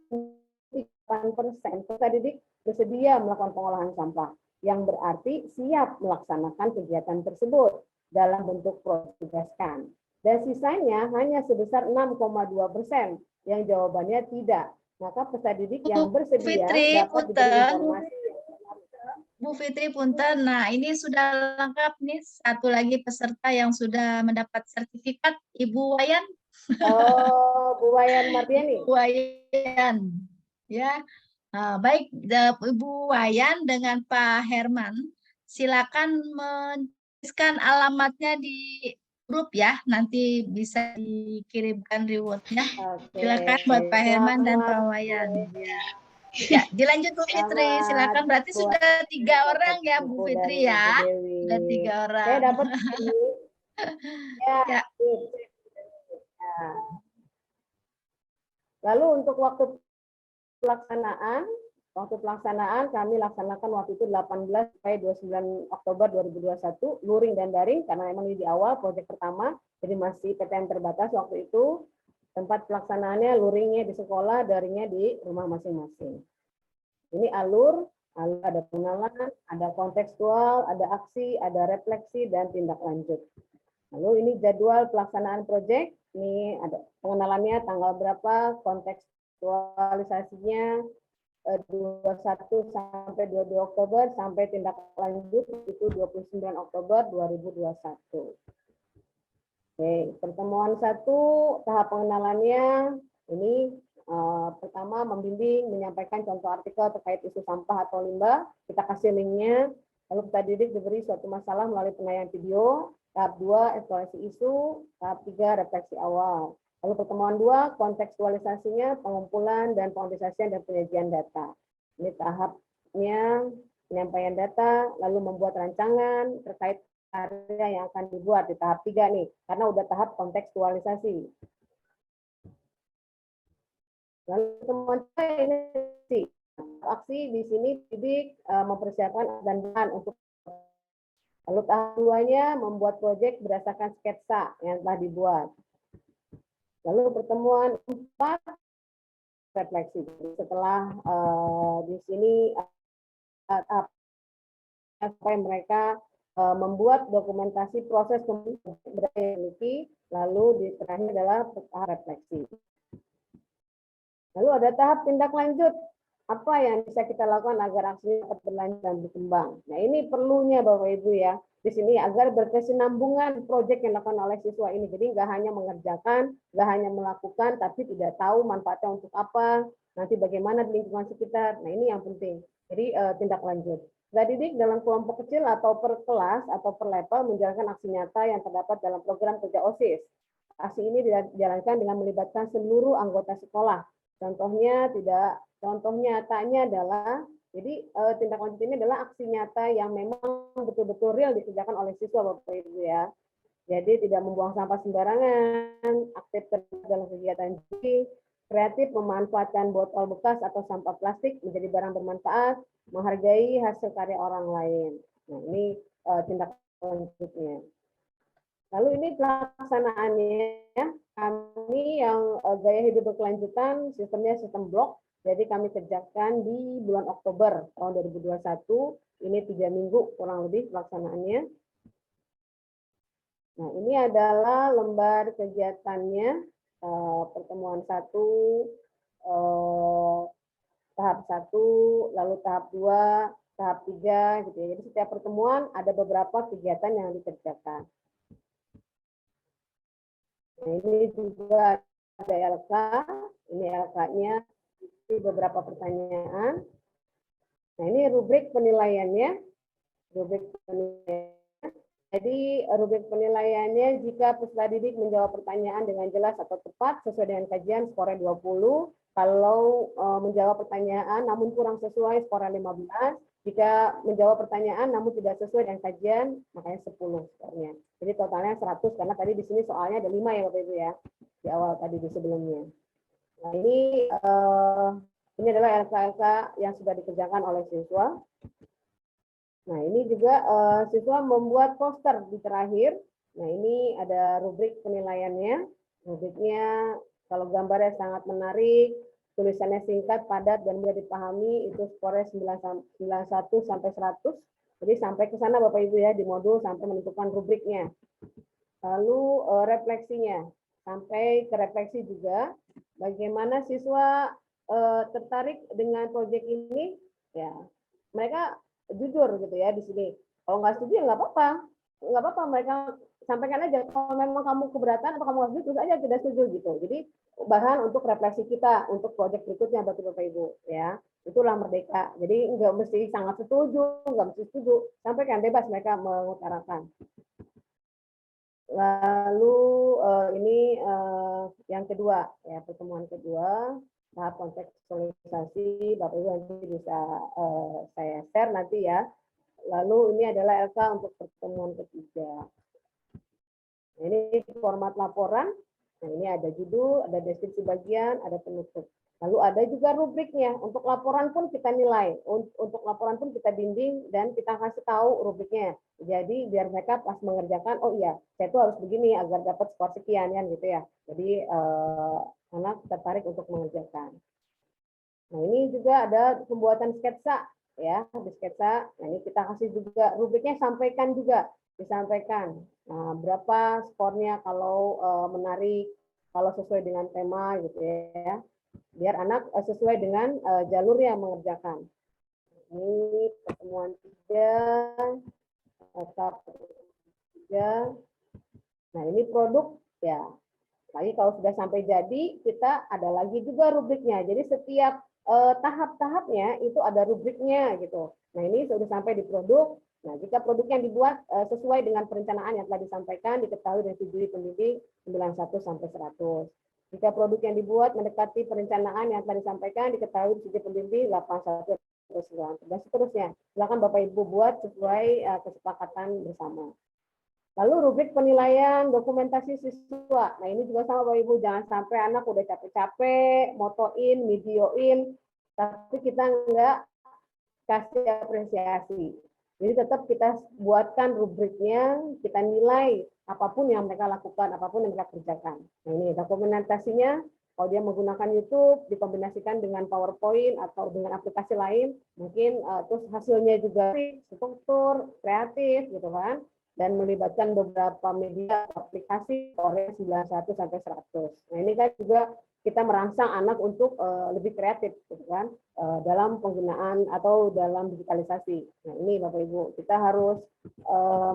8% peserta didik bersedia melakukan pengolahan sampah, yang berarti siap melaksanakan kegiatan tersebut dalam bentuk tugaskan. Dan sisanya hanya sebesar 6,2% yang jawabannya tidak. Maka peserta didik yang bersedia dapat diberi informasi. Bu Fitri punten, nah ini sudah lengkap nih, satu lagi peserta yang sudah mendapat sertifikat, Ibu Wayan. Oh, Bu Wayan Martiani. Bu Wayan, ya. Nah, baik, Ibu Wayan dengan Pak Herman, silakan menuliskan alamatnya di grup ya, nanti bisa dikirimkan rewardnya. Silakan buat Pak Herman dan Pak Wayan. Ya, dilanjut Bu Fitri, silakan. Berarti sudah 3 orang ya Bu Fitri ya, sudah 3 orang. Saya dapat ini. Ya. Lalu untuk waktu pelaksanaan kami laksanakan waktu itu 18 sampai 29 Oktober 2021, luring dan daring karena memang ini di awal proyek pertama, jadi masih PTM terbatas waktu itu. Tempat pelaksanaannya luringnya di sekolah, daringnya di rumah masing-masing. Ini alur ada pengenalan, ada kontekstual, ada aksi, ada refleksi, dan tindak lanjut. Lalu ini jadwal pelaksanaan proyek, ini ada pengenalannya tanggal berapa, kontekstualisasinya 21 sampai 22 Oktober, sampai tindak lanjut itu 29 Oktober 2021. Oke, pertemuan 1, tahap pengenalannya, ini pertama membimbing, menyampaikan contoh artikel terkait isu sampah atau limbah, kita kasih linknya, lalu peserta didik diberi suatu masalah melalui penayangan video, tahap 2, eksplorasi isu, tahap 3, refleksi awal. Lalu pertemuan 2, kontekstualisasinya, pengumpulan dan pengorganisasian dan penyajian data. Ini tahapnya penyampaian data, lalu membuat rancangan terkait area yang akan dibuat di tahap 3 nih, karena udah tahap kontekstualisasi. Lalu teman-teman ini sih aksi di sini didik mempersiapkan dan bahan untuk. Lalu tahap 2-nya membuat proyek berdasarkan sketsa yang telah dibuat. Lalu pertemuan 4 refleksi. Setelah di sini sampai mereka membuat dokumentasi proses memiliki, lalu di terakhir adalah tahap refleksi. Lalu ada tahap tindak lanjut. Apa yang bisa kita lakukan agar aksi dapat berlanjut dan berkembang? Nah, ini perlunya Bapak Ibu ya. Di sini agar berkesinambungan proyek yang dilakukan oleh siswa ini. Jadi nggak hanya mengerjakan, nggak hanya melakukan, tapi tidak tahu manfaatnya untuk apa, nanti bagaimana di lingkungan sekitar. Nah, ini yang penting. Jadi tindak lanjut. Peserta didik dalam kelompok kecil atau per kelas atau per level menjalankan aksi nyata yang terdapat dalam program kerja OSIS. Aksi ini dijalankan dengan melibatkan seluruh anggota sekolah. Contoh nyatanya adalah, jadi tindak lanjut ini adalah aksi nyata yang memang betul-betul real dikerjakan oleh siswa Bapak Ibu ya. Jadi tidak membuang sampah sembarangan, aktif terlibat dalam kegiatan jadi, kreatif memanfaatkan botol bekas atau sampah plastik menjadi barang bermanfaat, menghargai hasil karya orang lain. Nah, ini tindak lanjutnya. Lalu ini pelaksanaannya, kami yang gaya hidup berkelanjutan, sistemnya sistem blok, jadi kami kerjakan di bulan Oktober tahun 2021, ini 3 minggu kurang lebih pelaksanaannya. Nah, ini adalah lembar kegiatannya, pertemuan 1, tahap 1, lalu tahap 2, tahap 3, gitu ya. Jadi setiap pertemuan ada beberapa kegiatan yang dikerjakan. Nah, ini juga ada LK, ini LK-nya, ini beberapa pertanyaan. Nah, ini rubrik penilaiannya. rubrik penilaian. Jadi rubrik penilaiannya jika peserta didik menjawab pertanyaan dengan jelas atau tepat sesuai dengan kajian skornya 20. Kalau menjawab pertanyaan namun kurang sesuai skornya 15. Jika menjawab pertanyaan namun tidak sesuai dengan kajian makanya 10 skornya. Jadi totalnya 100 karena tadi di sini soalnya ada 5 ya Bapak Ibu ya. Di awal tadi di sebelumnya. Nah, ini adalah LK-LK yang sudah dikerjakan oleh siswa. Nah, ini juga siswa membuat poster di terakhir. Nah, ini ada rubrik penilaiannya. Rubriknya kalau gambarnya sangat menarik, tulisannya singkat, padat, dan mudah dipahami, itu skornya 91 sampai 100. Jadi sampai ke sana Bapak Ibu ya, di modul sampai menentukan rubriknya. Lalu refleksinya, sampai ke refleksi juga, bagaimana siswa tertarik dengan proyek ini, ya mereka jujur gitu ya di sini. Kalau nggak setuju ya nggak apa-apa mereka sampaikan aja. Kalau memang kamu keberatan atau kamu nggak setuju, terus aja tidak setuju gitu. Jadi bahan untuk refleksi kita untuk proyek berikutnya bagi Bapak Ibu ya. Itulah merdeka. Jadi nggak mesti sangat setuju, nggak mesti setuju. Sampaikan bebas mereka mengutarakan. Lalu ini yang kedua ya, pertemuan kedua. Tahap kontekstualisasi, Bapak Ibu nanti bisa saya share nanti ya. Lalu ini adalah LK untuk pertemuan ketiga. Ini format laporan. Nah, ini ada judul, ada deskripsi bagian, ada penutup. Lalu ada juga rubriknya. Untuk laporan pun kita nilai. Untuk laporan pun kita bimbing dan kita kasih tahu rubriknya. Jadi biar mereka pas mengerjakan, oh iya, saya tuh harus begini agar dapat skor sekian kan gitu ya. Jadi anak tertarik untuk mengerjakan. Nah, ini juga ada pembuatan sketsa ya, di sketsa. Nah, ini kita kasih juga rubriknya, sampaikan juga, disampaikan. Nah, berapa skornya kalau menarik, kalau sesuai dengan tema gitu ya. Biar anak sesuai dengan jalurnya mengerjakan. Ini pertemuan 3, tahap 3. Nah, ini produk ya. Lagi kalau sudah sampai jadi, kita ada lagi juga rubriknya. Jadi setiap tahap-tahapnya itu ada rubriknya gitu. Nah, ini sudah sampai di produk. Nah, jika produk yang dibuat sesuai dengan perencanaan yang telah disampaikan, diketahui dan disetujui pendidik 91 sampai 100. Jika produk yang dibuat mendekati perencanaan yang telah disampaikan, diketahui disetujui pendidik 81 dan seterusnya. Silakan Bapak Ibu buat sesuai kesepakatan bersama. Lalu rubrik penilaian dokumentasi siswa. Nah, ini juga sama Bapak Ibu, jangan sampai anak udah capek-capek, motoin, videoin, tapi kita enggak kasih apresiasi. Jadi tetap kita buatkan rubriknya, kita nilai apapun yang mereka lakukan, apapun yang mereka kerjakan. Nah, ini dokumentasinya, kalau dia menggunakan YouTube, dikombinasikan dengan PowerPoint atau dengan aplikasi lain, mungkin terus hasilnya juga struktur, kreatif, gitu kan. Dan melibatkan beberapa media aplikasi skornya 91 sampai 100. Nah, ini kan juga kita merangsang anak untuk lebih kreatif gitu kan, dalam penggunaan atau dalam digitalisasi. Nah, ini Bapak Ibu, kita harus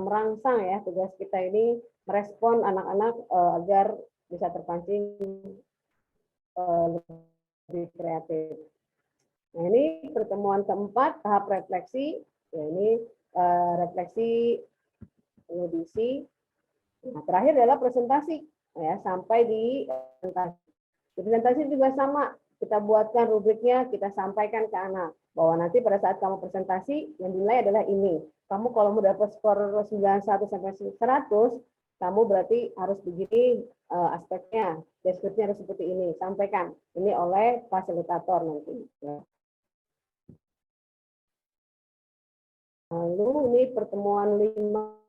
merangsang ya, tugas kita ini merespon anak-anak agar bisa terpancing lebih kreatif. Nah, ini pertemuan keempat, tahap refleksi. Ya, ini refleksi audisi. Nah, terakhir adalah presentasi ya, sampai di presentasi. Di presentasi juga sama, kita buatkan rubriknya, kita sampaikan ke anak bahwa nanti pada saat kamu presentasi yang dinilai adalah ini. Kamu kalau mau dapat skor 91 sampai 100, kamu berarti harus begini aspeknya, deskripsinya harus seperti ini, sampaikan. Ini oleh fasilitator nanti. Ya. Lalu ini pertemuan 5.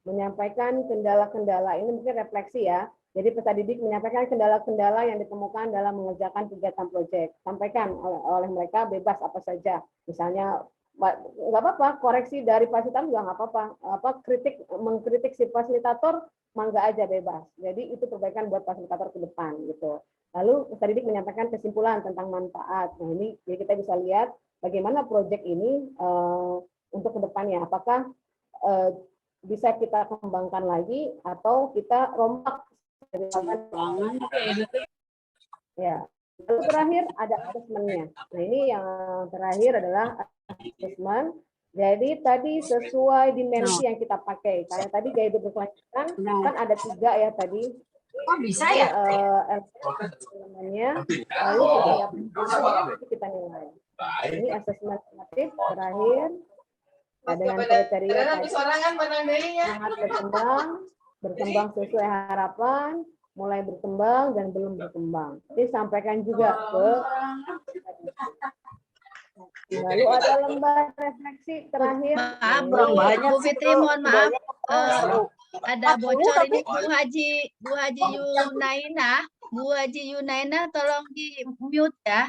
Menyampaikan kendala-kendala, ini mungkin refleksi ya. Jadi peserta didik menyampaikan kendala-kendala yang ditemukan dalam mengerjakan kegiatan proyek. Sampaikan oleh mereka bebas apa saja. Misalnya nggak apa-apa, koreksi dari fasilitator juga nggak apa-apa. Mengkritik si fasilitator mangga aja bebas. Jadi itu perbaikan buat fasilitator ke depan gitu. Lalu peserta didik menyampaikan kesimpulan tentang manfaat. Nah, ini jadi kita bisa lihat bagaimana proyek ini untuk kedepannya, apakah bisa kita kembangkan lagi atau kita rombak. Ya, Lalu terakhir ada asesmennya. Nah ini yang terakhir adalah asesmen. Jadi tadi sesuai dimensi yang kita pakai. Karena tadi gaya hidup berkelanjutan kan ada 3 ya tadi. Oh bisa ya? Namanya, lalu setiap itu kita nilai. Ini asesmen formatif terakhir. Nah, dengan kriteria tadi, sangat berkembang sesuai harapan, mulai berkembang dan belum berkembang. Jadi sampaikan juga ke. Lalu ada lembar refleksi terakhir. Maaf, Bu Fitri, mohon maaf. Ada bocor ini Bu Haji Yunaina. Bu Haji Yunaina tolong di mute ya.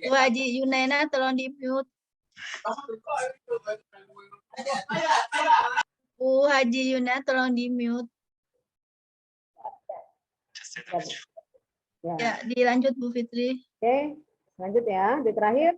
Bu Haji Yunaina tolong di mute. Bu Haji Yuna tolong di mute. Ya, dilanjut Bu Fitri. Oke, lanjut ya. Di terakhir,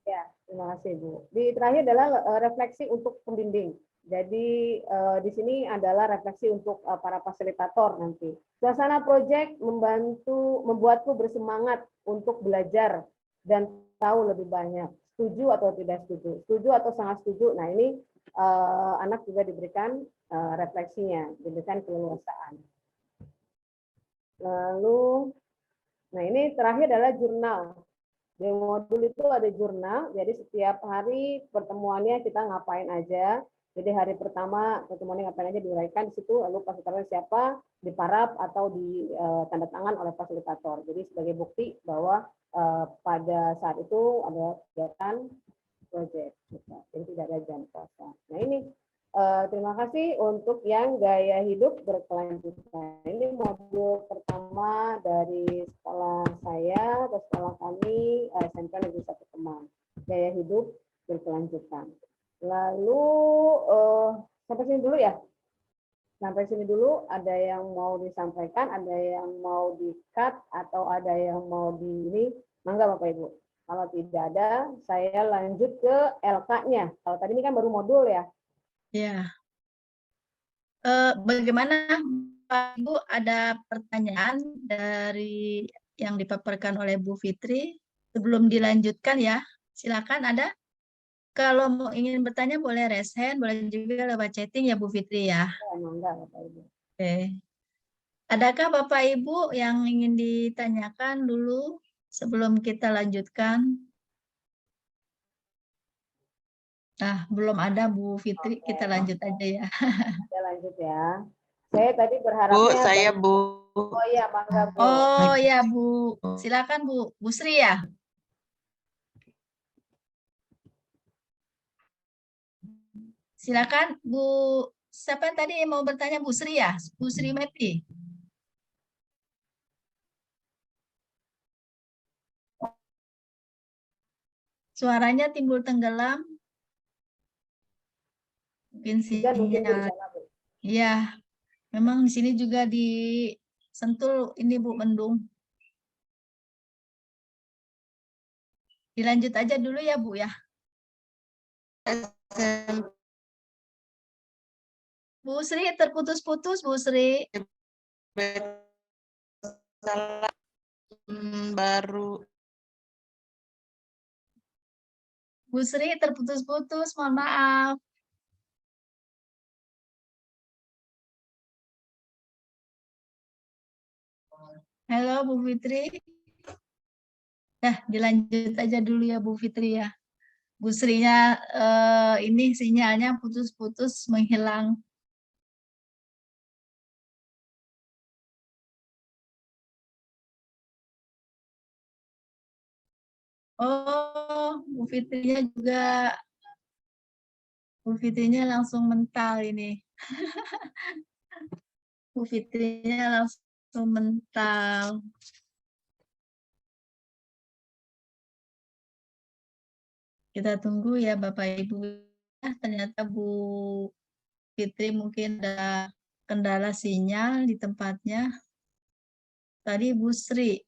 ya terima kasih Bu. Di terakhir adalah refleksi untuk pembimbing. Jadi di sini adalah refleksi untuk para fasilitator nanti. Suasana proyek membuatku bersemangat untuk belajar dan tahu lebih banyak. Setuju atau tidak setuju? Setuju atau sangat setuju? Nah ini anak juga diberikan refleksinya, diberikan keleluasaan. Lalu, nah ini terakhir adalah jurnal. Di modul itu ada jurnal, jadi setiap hari pertemuannya kita ngapain aja. Jadi hari pertama pertemuannya ngapain aja diuraikan di situ, lalu fasilitator siapa, diparaf atau di tanda tangan oleh fasilitator. Jadi sebagai bukti bahwa pada saat itu ada kegiatan proyek, jadi tidak ada jam puasa. Nah ini terima kasih untuk yang gaya hidup berkelanjutan. Ini modul pertama dari sekolah saya atau sekolah kami SMK Negeri 1 Kemang. Gaya hidup berkelanjutan. Lalu sampai sini dulu ya. Sampai sini dulu. Ada yang mau disampaikan, ada yang mau di-cut atau ada yang mau di ini. Mangga Bapak Ibu. Kalau tidak ada, saya lanjut ke LK-nya. Kalau tadi ini kan baru modul ya. Ya. Bagaimana Pak Ibu, ada pertanyaan dari yang dipaparkan oleh Bu Fitri sebelum dilanjutkan ya? Silakan ada. Kalau mau ingin bertanya boleh raise hand, boleh juga lewat chatting ya Bu Fitri ya. Oke. Adakah Bapak Ibu yang ingin ditanyakan dulu sebelum kita lanjutkan? Nah, belum ada Bu Fitri, kita lanjut aja ya. Kita lanjut ya. Saya tadi berharapnya. Bu, saya Bu. Oh iya, mangga Bu. Oh ya Bu, silakan Bu Sri ya. Silakan Bu, siapa yang tadi mau bertanya? Bu Sri ya? Bu Sri Mepi. Suaranya timbul tenggelam. Mungkin sinyal. Iya, memang di sini juga di Sentul ini Bu mendung. Dilanjut aja dulu ya Bu ya. Bu Sri terputus-putus Bu Sri. Baru. Bu Sri terputus-putus, mohon maaf. Halo Bu Fitri. Nah, dilanjut aja dulu ya Bu Fitri ya. Bu Sri-nya ini sinyalnya putus-putus menghilang. Oh, Bu Fitrinya juga. Bu Fitrinya langsung mental ini. Bu Fitrinya langsung mental. Kita tunggu ya Bapak Ibu. Ternyata Bu Fitri mungkin ada kendala sinyal di tempatnya. Tadi Bu Sri.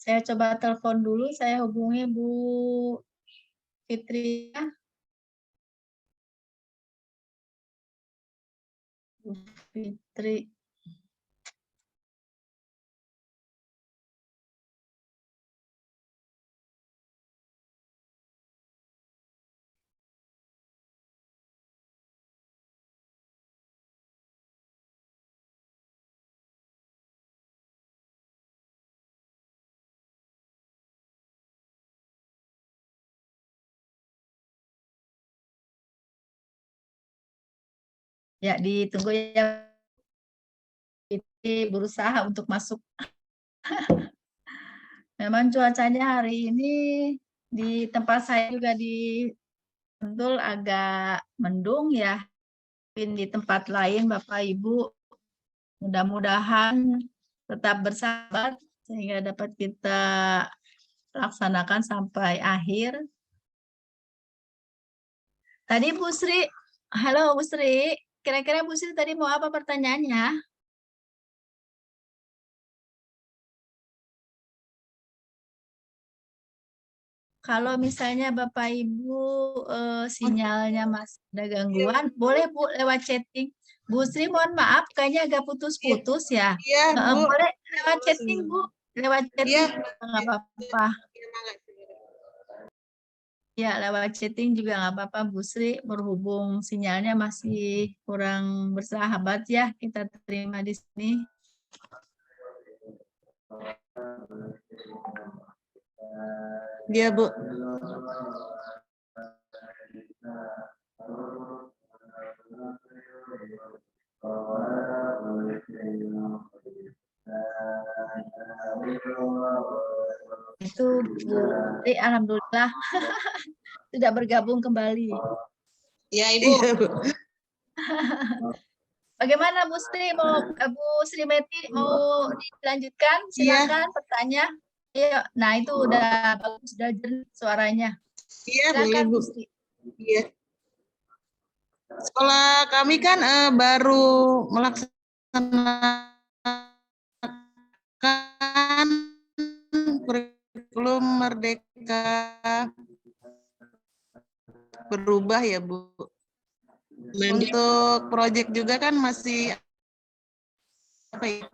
Saya coba telepon dulu, saya hubungi Bu Fitri ya. Bu Fitri. Ya, ditunggu ya. Fitri berusaha untuk masuk. Memang cuacanya hari ini di tempat saya juga di Sentul agak mendung ya. Mungkin di tempat lain Bapak Ibu mudah-mudahan tetap bersabar sehingga dapat kita laksanakan sampai akhir. Tadi Bu Sri, halo Bu Sri, kira-kira Bu Sri tadi mau apa pertanyaannya? Kalau misalnya Bapak Ibu sinyalnya masih ada gangguan, boleh Bu lewat chatting. Bu Sri mohon maaf, kayaknya agak putus-putus ya. Iya, Bu. Boleh lewat chatting Bu, lewat chatting Iya. nggak apa-apa. Ya, lewat chatting juga nggak apa-apa Bu Sri, berhubung sinyalnya masih kurang bersahabat ya, kita terima di sini. Iya, Bu. Itu Bu Sri, alhamdulillah sudah bergabung kembali. Iya, Ibu. Bagaimana Bu Sri, Bu Sri Meti mau dilanjutkan? Silakan bertanya. Iya, nah itu udah bagus, sudah jernih suaranya. Iya, boleh, Silakan Bu. Bu Sri. Iya. Sekolah kami kan baru melaksanakan kurikulum Merdeka berubah ya, Bu. Untuk proyek juga kan masih apa ya?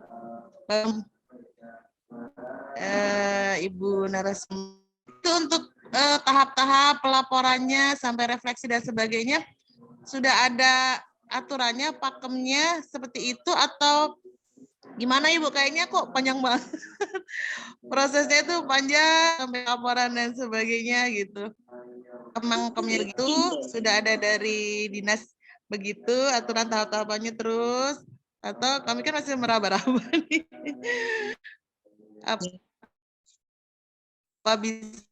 Ibu narasumber itu untuk tahap-tahap pelaporannya sampai refleksi dan sebagainya sudah ada aturannya, pakemnya seperti itu atau gimana Ibu? Kayaknya kok panjang banget. Prosesnya itu panjang sampai laporan dan sebagainya gitu. Pakemnya begitu sudah ada dari dinas begitu aturan tahap-tahapannya terus atau kami kan masih meraba-raba nih. Apa bisa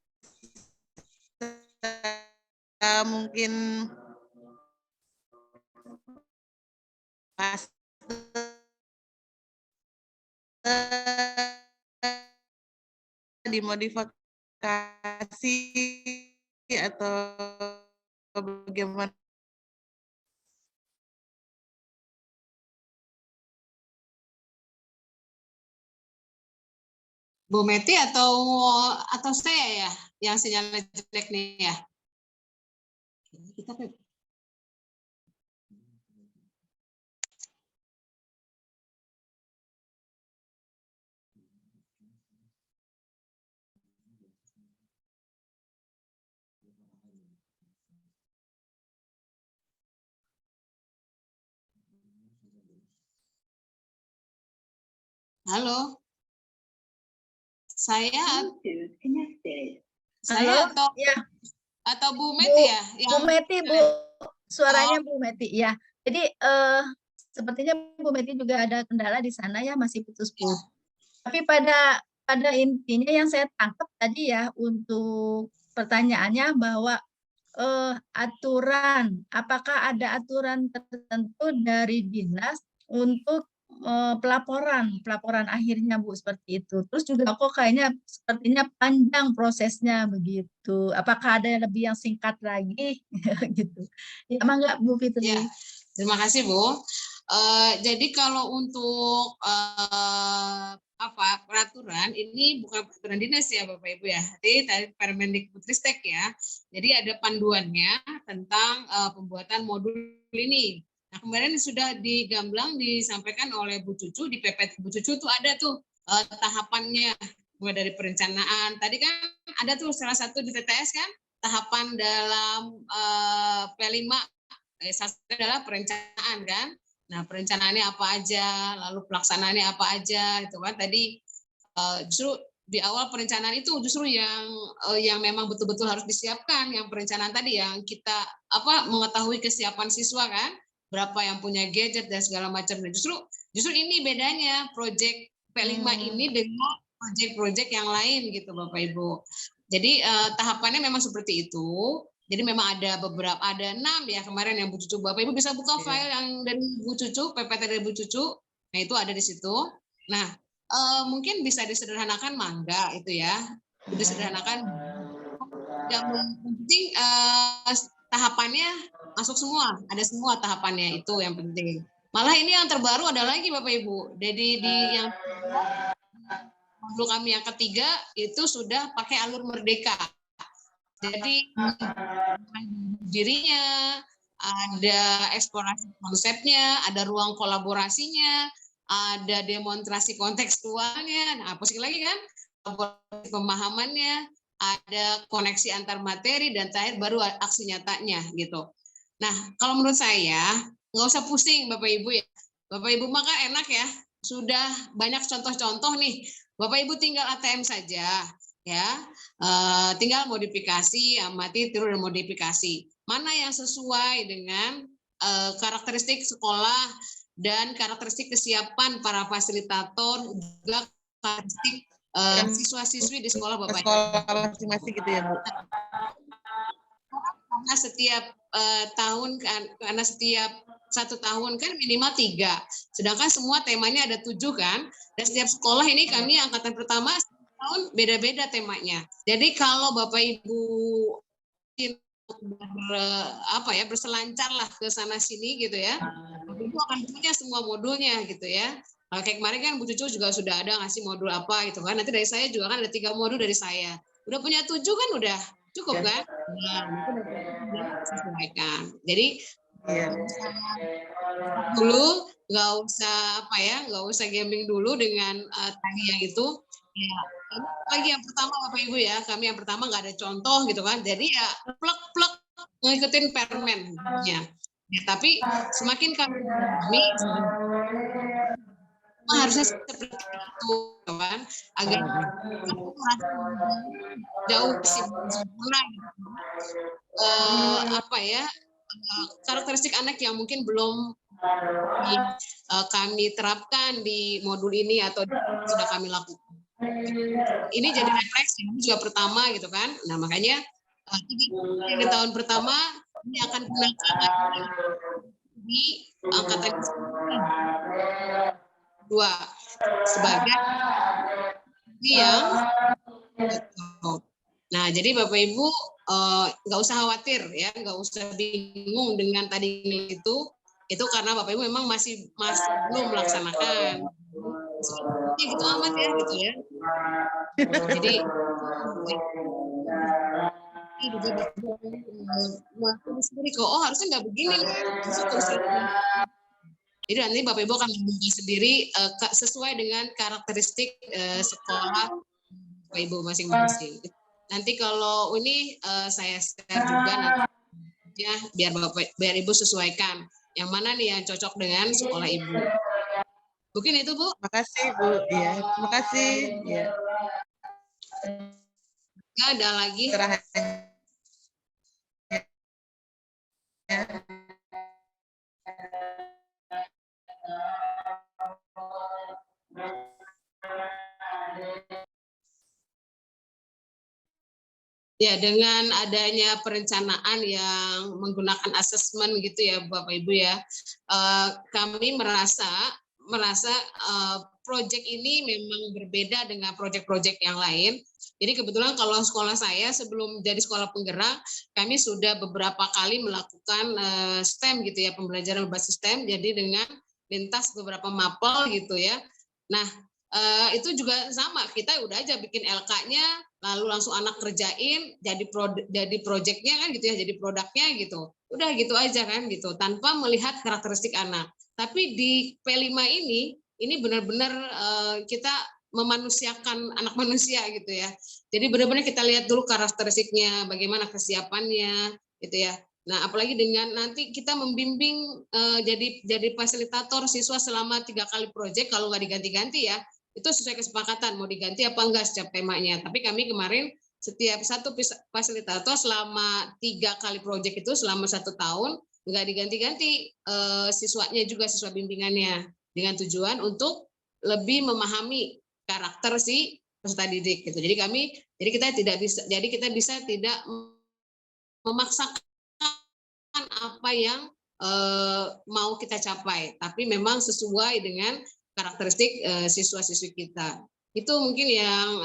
mungkin dimodifikasi atau bagaimana? Bu Meti atau saya ya yang sinyalnya jelek nih ya. Kita halo. Saya atau ya. Atau Bu Meti ya? Bu Meti, Bu. Suaranya Bu Meti, ya. Jadi sepertinya Bu Meti juga ada kendala di sana ya, masih putus-putus. Tapi pada intinya yang saya tangkap tadi ya untuk pertanyaannya bahwa aturan, apakah ada aturan tertentu dari dinas untuk pelaporan akhirnya Bu seperti itu. Terus juga kok kayaknya sepertinya panjang prosesnya begitu. Apakah ada yang lebih yang singkat lagi gitu? Ya mangga Bu Fitri. Ya, terima kasih Bu. Jadi kalau untuk peraturan ini bukan peraturan dinas ya Bapak Ibu ya. Jadi dari Permendikbudristek ya. Jadi ada panduannya tentang pembuatan modul ini. Nah, kemarin sudah digamblang disampaikan oleh Bu Cucu di PPT Bu Cucu tuh ada tuh tahapannya, mulai dari perencanaan. Tadi kan ada tuh salah satu di TTS kan tahapan dalam P5 adalah perencanaan kan. Nah, perencanaannya apa aja, lalu pelaksanaannya apa aja, itu kan tadi justru di awal perencanaan itu justru yang memang betul-betul harus disiapkan, yang perencanaan tadi yang kita mengetahui kesiapan siswa kan, berapa yang punya gadget dan segala macam. Dan justru ini bedanya proyek P5 ini dengan proyek-proyek yang lain gitu Bapak Ibu. Jadi tahapannya memang seperti itu. Jadi memang ada 6 ya kemarin yang Bu Cucu. Bapak Ibu bisa buka file yang dari Bu Cucu, PPT dari Bu Cucu. Nah, itu ada di situ. Nah, mungkin bisa disederhanakan mangga itu ya. Disederhanakan. Yang penting tahapannya masuk semua, ada semua tahapannya, itu yang penting. Malah ini yang terbaru ada lagi Bapak Ibu. Jadi di yang modul kami yang ketiga itu sudah pakai alur merdeka. Jadi dirinya, ada eksplorasi konsepnya, ada ruang kolaborasinya, ada demonstrasi kontekstualnya, nah apa sih lagi kan? Pemahamannya, ada koneksi antar materi, dan terakhir baru aksi nyatanya gitu. Nah, kalau menurut saya nggak usah pusing Bapak Ibu ya. Bapak Ibu mah kan enak ya, sudah banyak contoh-contoh nih. Bapak Ibu tinggal ATM saja ya, tinggal modifikasi, amati, tiru dan modifikasi. Mana yang sesuai dengan karakteristik sekolah dan karakteristik kesiapan para fasilitator, juga karakteristik siswa-siswi di sekolah Bapak Ibu. Sekolah masing-masing gitu ya Bu. Karena setiap tahun kan, karena setiap 1 tahun kan minimal 3, sedangkan semua temanya ada 7 kan, dan setiap sekolah ini kami angkatan pertama tahun beda-beda temanya. Jadi kalau Bapak Ibu berselancar lah ke sana sini gitu ya, Bapak Ibu akan punya semua modulnya gitu ya. Nah, kayak kemarin kan Bu Cucu juga sudah ada ngasih modul apa gitu kan. Nanti dari saya juga kan ada 3 modul dari saya. Udah punya 7 kan udah cukup kan? Nah, itu sesuaikan. Jadi dulu nggak usah gambling dulu dengan tadi yang itu. Ya, lagi yang pertama Bapak Ibu ya, kami yang pertama nggak ada contoh gitu kan, jadi ya plek-plek ngikutin permen ya. Tapi semakin kami harusnya seperti itu kan, agar jauh sempurna karakteristik anak yang mungkin belum kami terapkan di modul ini atau sudah kami lakukan. Ini jadi refleksi juga pertama gitu kan. Nah, makanya di tahun pertama ini akan gunakan di angkatan 2 sebagai yang nah, jadi Bapak Ibu nggak usah khawatir ya, nggak usah bingung dengan tadi itu karena Bapak Ibu memang masih belum melaksanakan. Gitu amat ya gitu ya. Jadi sendiri kok, harusnya nggak begini. Jadi nanti Bapak Ibu akan memilih sendiri sesuai dengan karakteristik sekolah Bapak Ibu masing-masing. Nanti kalau ini saya share juga nanti ya, biar Ibu sesuaikan yang mana nih yang cocok dengan sekolah Ibu. Mungkin itu Bu. Makasih Bu. Iya, terima kasih. Ya. Ada lagi. Ya, dengan adanya perencanaan yang menggunakan asesmen gitu ya Bapak Ibu ya, kami merasa proyek ini memang berbeda dengan proyek-proyek yang lain. Jadi kebetulan kalau sekolah saya sebelum jadi sekolah penggerak, kami sudah beberapa kali melakukan STEM gitu ya, pembelajaran berbasis STEM, jadi dengan lintas beberapa mapel gitu ya. Nah, itu juga sama, kita udah aja bikin LK-nya, lalu langsung anak kerjain, jadi project-nya kan gitu ya, jadi produknya gitu. Udah gitu aja kan gitu, tanpa melihat karakteristik anak. Tapi di P5 ini benar-benar kita memanusiakan anak manusia gitu ya. Jadi benar-benar kita lihat dulu karakteristiknya, bagaimana kesiapannya gitu ya. Nah, apalagi dengan nanti kita membimbing jadi fasilitator siswa selama 3 kali proyek, kalau nggak diganti-ganti ya, itu sesuai kesepakatan mau diganti apa enggak setiap temanya. Tapi kami kemarin setiap satu fasilitator selama 3 kali proyek itu selama 1 tahun nggak diganti-ganti siswanya juga, siswa bimbingannya, dengan tujuan untuk lebih memahami karakter si peserta didik gitu. Jadi kita bisa tidak memaksakan apa yang mau kita capai, tapi memang sesuai dengan karakteristik siswa-siswi kita. Itu mungkin yang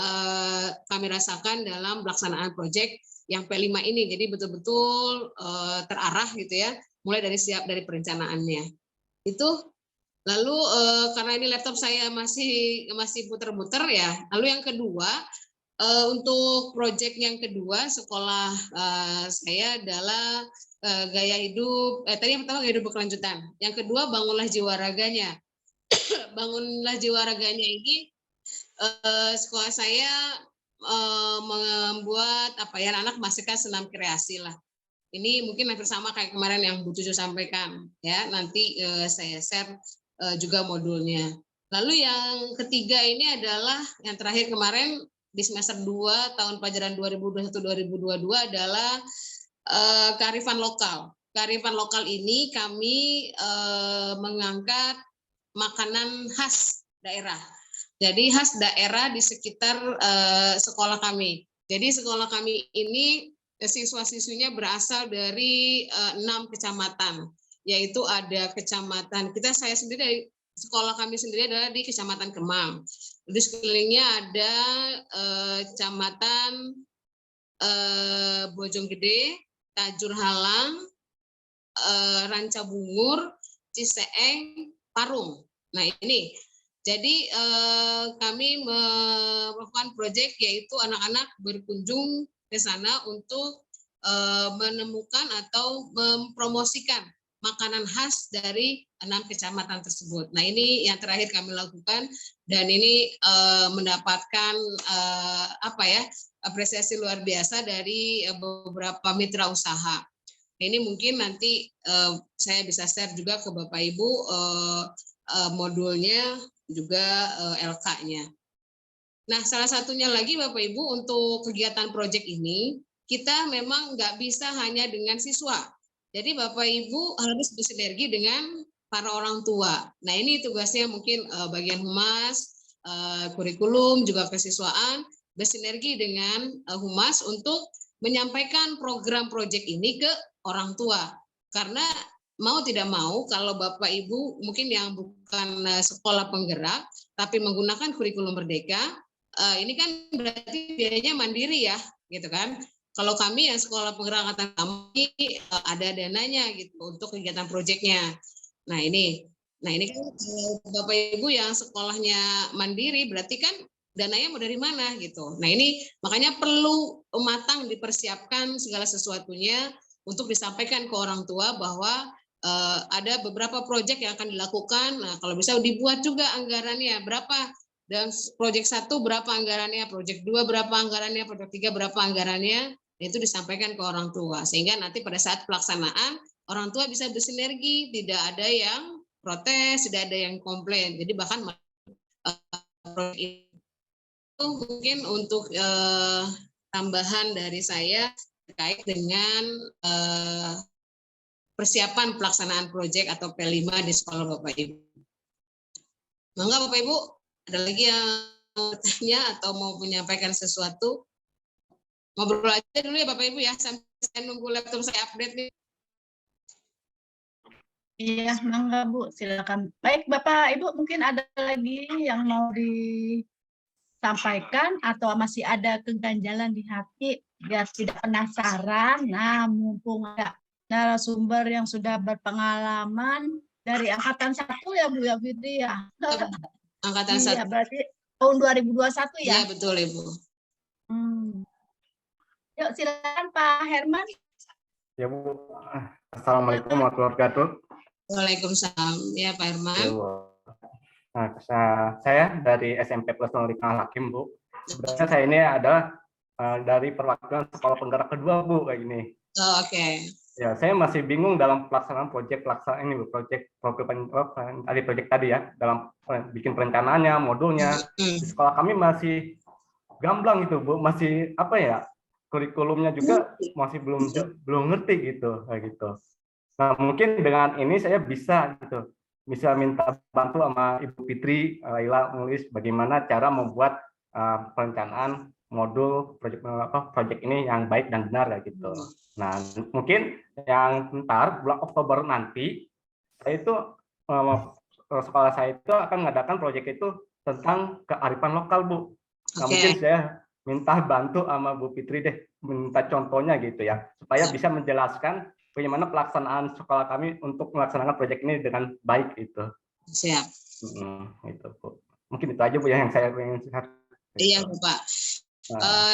kami rasakan dalam pelaksanaan proyek yang P5 ini. Jadi betul-betul terarah gitu ya, mulai dari siap dari perencanaannya. Itu lalu karena ini laptop saya masih puter-puter ya. Lalu yang kedua, untuk proyek yang kedua sekolah saya adalah gaya hidup. Tadi yang pertama gaya hidup berkelanjutan. Yang kedua bangunlah jiwa raganya. Bangunlah jiwa raganya ini sekolah saya membuat anak masukkan senam kreasi lah. Ini mungkin hampir sama kayak kemarin yang Bu Cucu sampaikan ya. Nanti saya share juga modulnya. Lalu yang ketiga ini adalah yang terakhir kemarin di semester 2 tahun pelajaran 2021-2022 adalah kearifan lokal. Kearifan lokal ini kami mengangkat makanan khas daerah. Jadi khas daerah di sekitar sekolah kami. Jadi sekolah kami ini siswa-siswinya berasal dari 6 kecamatan, yaitu ada kecamatan saya sendiri dari sekolah kami sendiri adalah di Kecamatan Kemang. Di sekelilingnya ada kecamatan Bojonggede, Tajur Halang, Rancabungur, Ciseeng, Parung. Nah ini, jadi kami melakukan proyek yaitu anak-anak berkunjung ke sana untuk menemukan atau mempromosikan makanan khas dari 6 kecamatan tersebut. Nah ini yang terakhir kami lakukan dan ini mendapatkan apresiasi luar biasa dari beberapa mitra usaha. Ini mungkin nanti saya bisa share juga ke Bapak Ibu modulnya juga LK-nya. Nah, salah satunya lagi Bapak Ibu untuk kegiatan proyek ini, kita memang nggak bisa hanya dengan siswa. Jadi Bapak Ibu harus bersinergi dengan para orang tua. Nah, ini tugasnya mungkin bagian humas, kurikulum, juga kesiswaan, bersinergi dengan humas untuk menyampaikan program proyek ini ke orang tua. Karena mau tidak mau, kalau Bapak Ibu mungkin yang bukan sekolah penggerak, tapi menggunakan kurikulum Merdeka, ini kan berarti biayanya mandiri ya, gitu kan. Kalau kami yang sekolah penggerak angkatan kami ada dananya gitu untuk kegiatan proyeknya. Nah ini kan Bapak Ibu yang sekolahnya mandiri berarti kan dananya mau dari mana gitu. Nah ini makanya perlu matang dipersiapkan segala sesuatunya untuk disampaikan ke orang tua bahwa ada beberapa proyek yang akan dilakukan. Nah kalau bisa dibuat juga anggarannya berapa. Dan proyek 1 berapa anggarannya, proyek 2 berapa anggarannya, proyek 3 berapa anggarannya, itu disampaikan ke orang tua. Sehingga nanti pada saat pelaksanaan, orang tua bisa bersinergi, tidak ada yang protes, tidak ada yang komplain. Jadi bahkan proyek itu mungkin untuk tambahan dari saya terkait dengan persiapan pelaksanaan proyek atau P5 di sekolah Bapak Ibu. Mangga Bapak Ibu, ada lagi yang mau bertanya atau mau menyampaikan sesuatu? Ngobrol aja dulu ya Bapak Ibu ya, sampai saya nunggu laptop saya update nih. Iya, mangga Bu, silakan. Baik Bapak Ibu, mungkin ada lagi yang mau disampaikan atau masih ada keganjalan di hati biar tidak penasaran. Nah, mumpung ada narasumber yang sudah berpengalaman dari angkatan 1 ya Bu ya Fitri ya. Angkatan Iya, 1. berarti tahun 2021 ya? Iya, betul, Ibu. Yuk, silakan Pak Herman. Ya Bu, Assalamualaikum warahmatullahi wabarakatuh. Waalaikumsalam. Ya, Pak Herman. Ya, Bu. Nah, saya dari SMP Plus 0 Hakim, Bu. Sebenarnya saya ini adalah dari perwakilan sekolah penggerak kedua, Bu, kayak gini. Oh, oke. Ya, saya masih bingung dalam pelaksanaan pelaksanaan ini, Bu, proyek tadi ya, dalam bikin perencanaannya, modulnya. Di sekolah kami masih gamblang itu, Bu, masih apa ya? Kurikulumnya juga masih belum ngerti gitu, kayak gitu. Nah, mungkin dengan ini saya bisa minta bantu sama Ibu Fitri Laila nulis bagaimana cara membuat perencanaan modul proyek ini yang baik dan benar kayak gitu. Nah, mungkin yang ntar bulan Oktober nanti saya itu sekolah saya itu akan mengadakan proyek itu tentang kearifan lokal, Bu. Nah, mungkin saya minta bantu sama Bu Fitri deh, minta contohnya gitu ya, supaya bisa menjelaskan bagaimana pelaksanaan sekolah kami untuk melaksanakan proyek ini dengan baik itu. Siap. Itu, Bu. Mungkin itu aja, Bu, ya yang saya ingin lihat. Iya, Pak.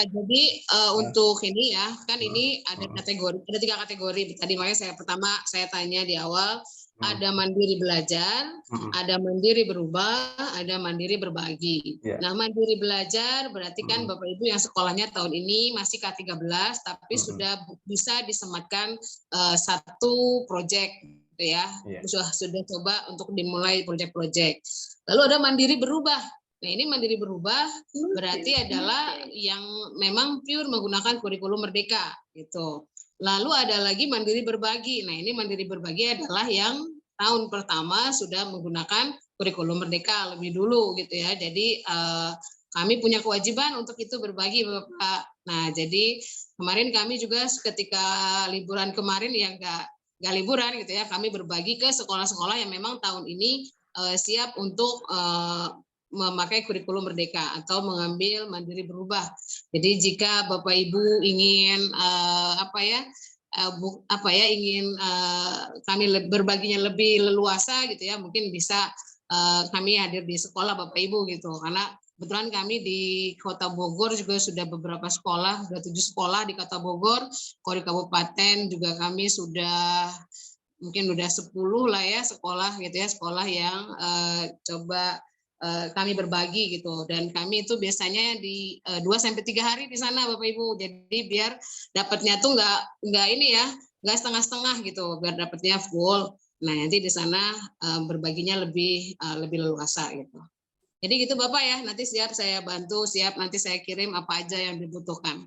Jadi untuk ini ya, kan ini ada kategori, ada 3 kategori. Tadi makanya saya tanya di awal, ada mandiri belajar, ada mandiri berubah, ada mandiri berbagi. Nah, mandiri belajar berarti kan Bapak Ibu yang sekolahnya tahun ini masih K13, tapi sudah bisa disematkan satu proyek, gitu ya. Sudah coba untuk dimulai proyek-proyek. Lalu ada mandiri berubah. Nah, ini mandiri berubah berarti adalah yang memang pure menggunakan kurikulum merdeka gitu. Lalu ada lagi mandiri berbagi. Nah, ini mandiri berbagi adalah yang tahun pertama sudah menggunakan kurikulum merdeka lebih dulu gitu ya. Jadi kami punya kewajiban untuk itu berbagi, Bapak. Nah, jadi kemarin kami juga ketika liburan kemarin yang nggak liburan gitu ya, kami berbagi ke sekolah-sekolah yang memang tahun ini siap untuk memakai kurikulum merdeka atau mengambil mandiri berubah. Jadi jika Bapak Ibu ingin ingin kami berbaginya lebih leluasa gitu ya, mungkin bisa kami hadir di sekolah Bapak Ibu gitu, karena kebetulan kami di Kota Bogor juga sudah beberapa sekolah, sudah 7 sekolah di Kota Bogor, kalau di kabupaten juga kami sudah mungkin udah 10 lah ya sekolah gitu ya, sekolah yang coba kami berbagi gitu, dan kami itu biasanya di 2-3 hari di sana Bapak Ibu, jadi biar dapatnya tuh nggak ini ya, nggak setengah-setengah gitu, biar dapatnya full. Nah, nanti di sana berbaginya lebih leluasa gitu. Jadi gitu Bapak ya, nanti siap saya bantu, siap nanti saya kirim apa aja yang dibutuhkan.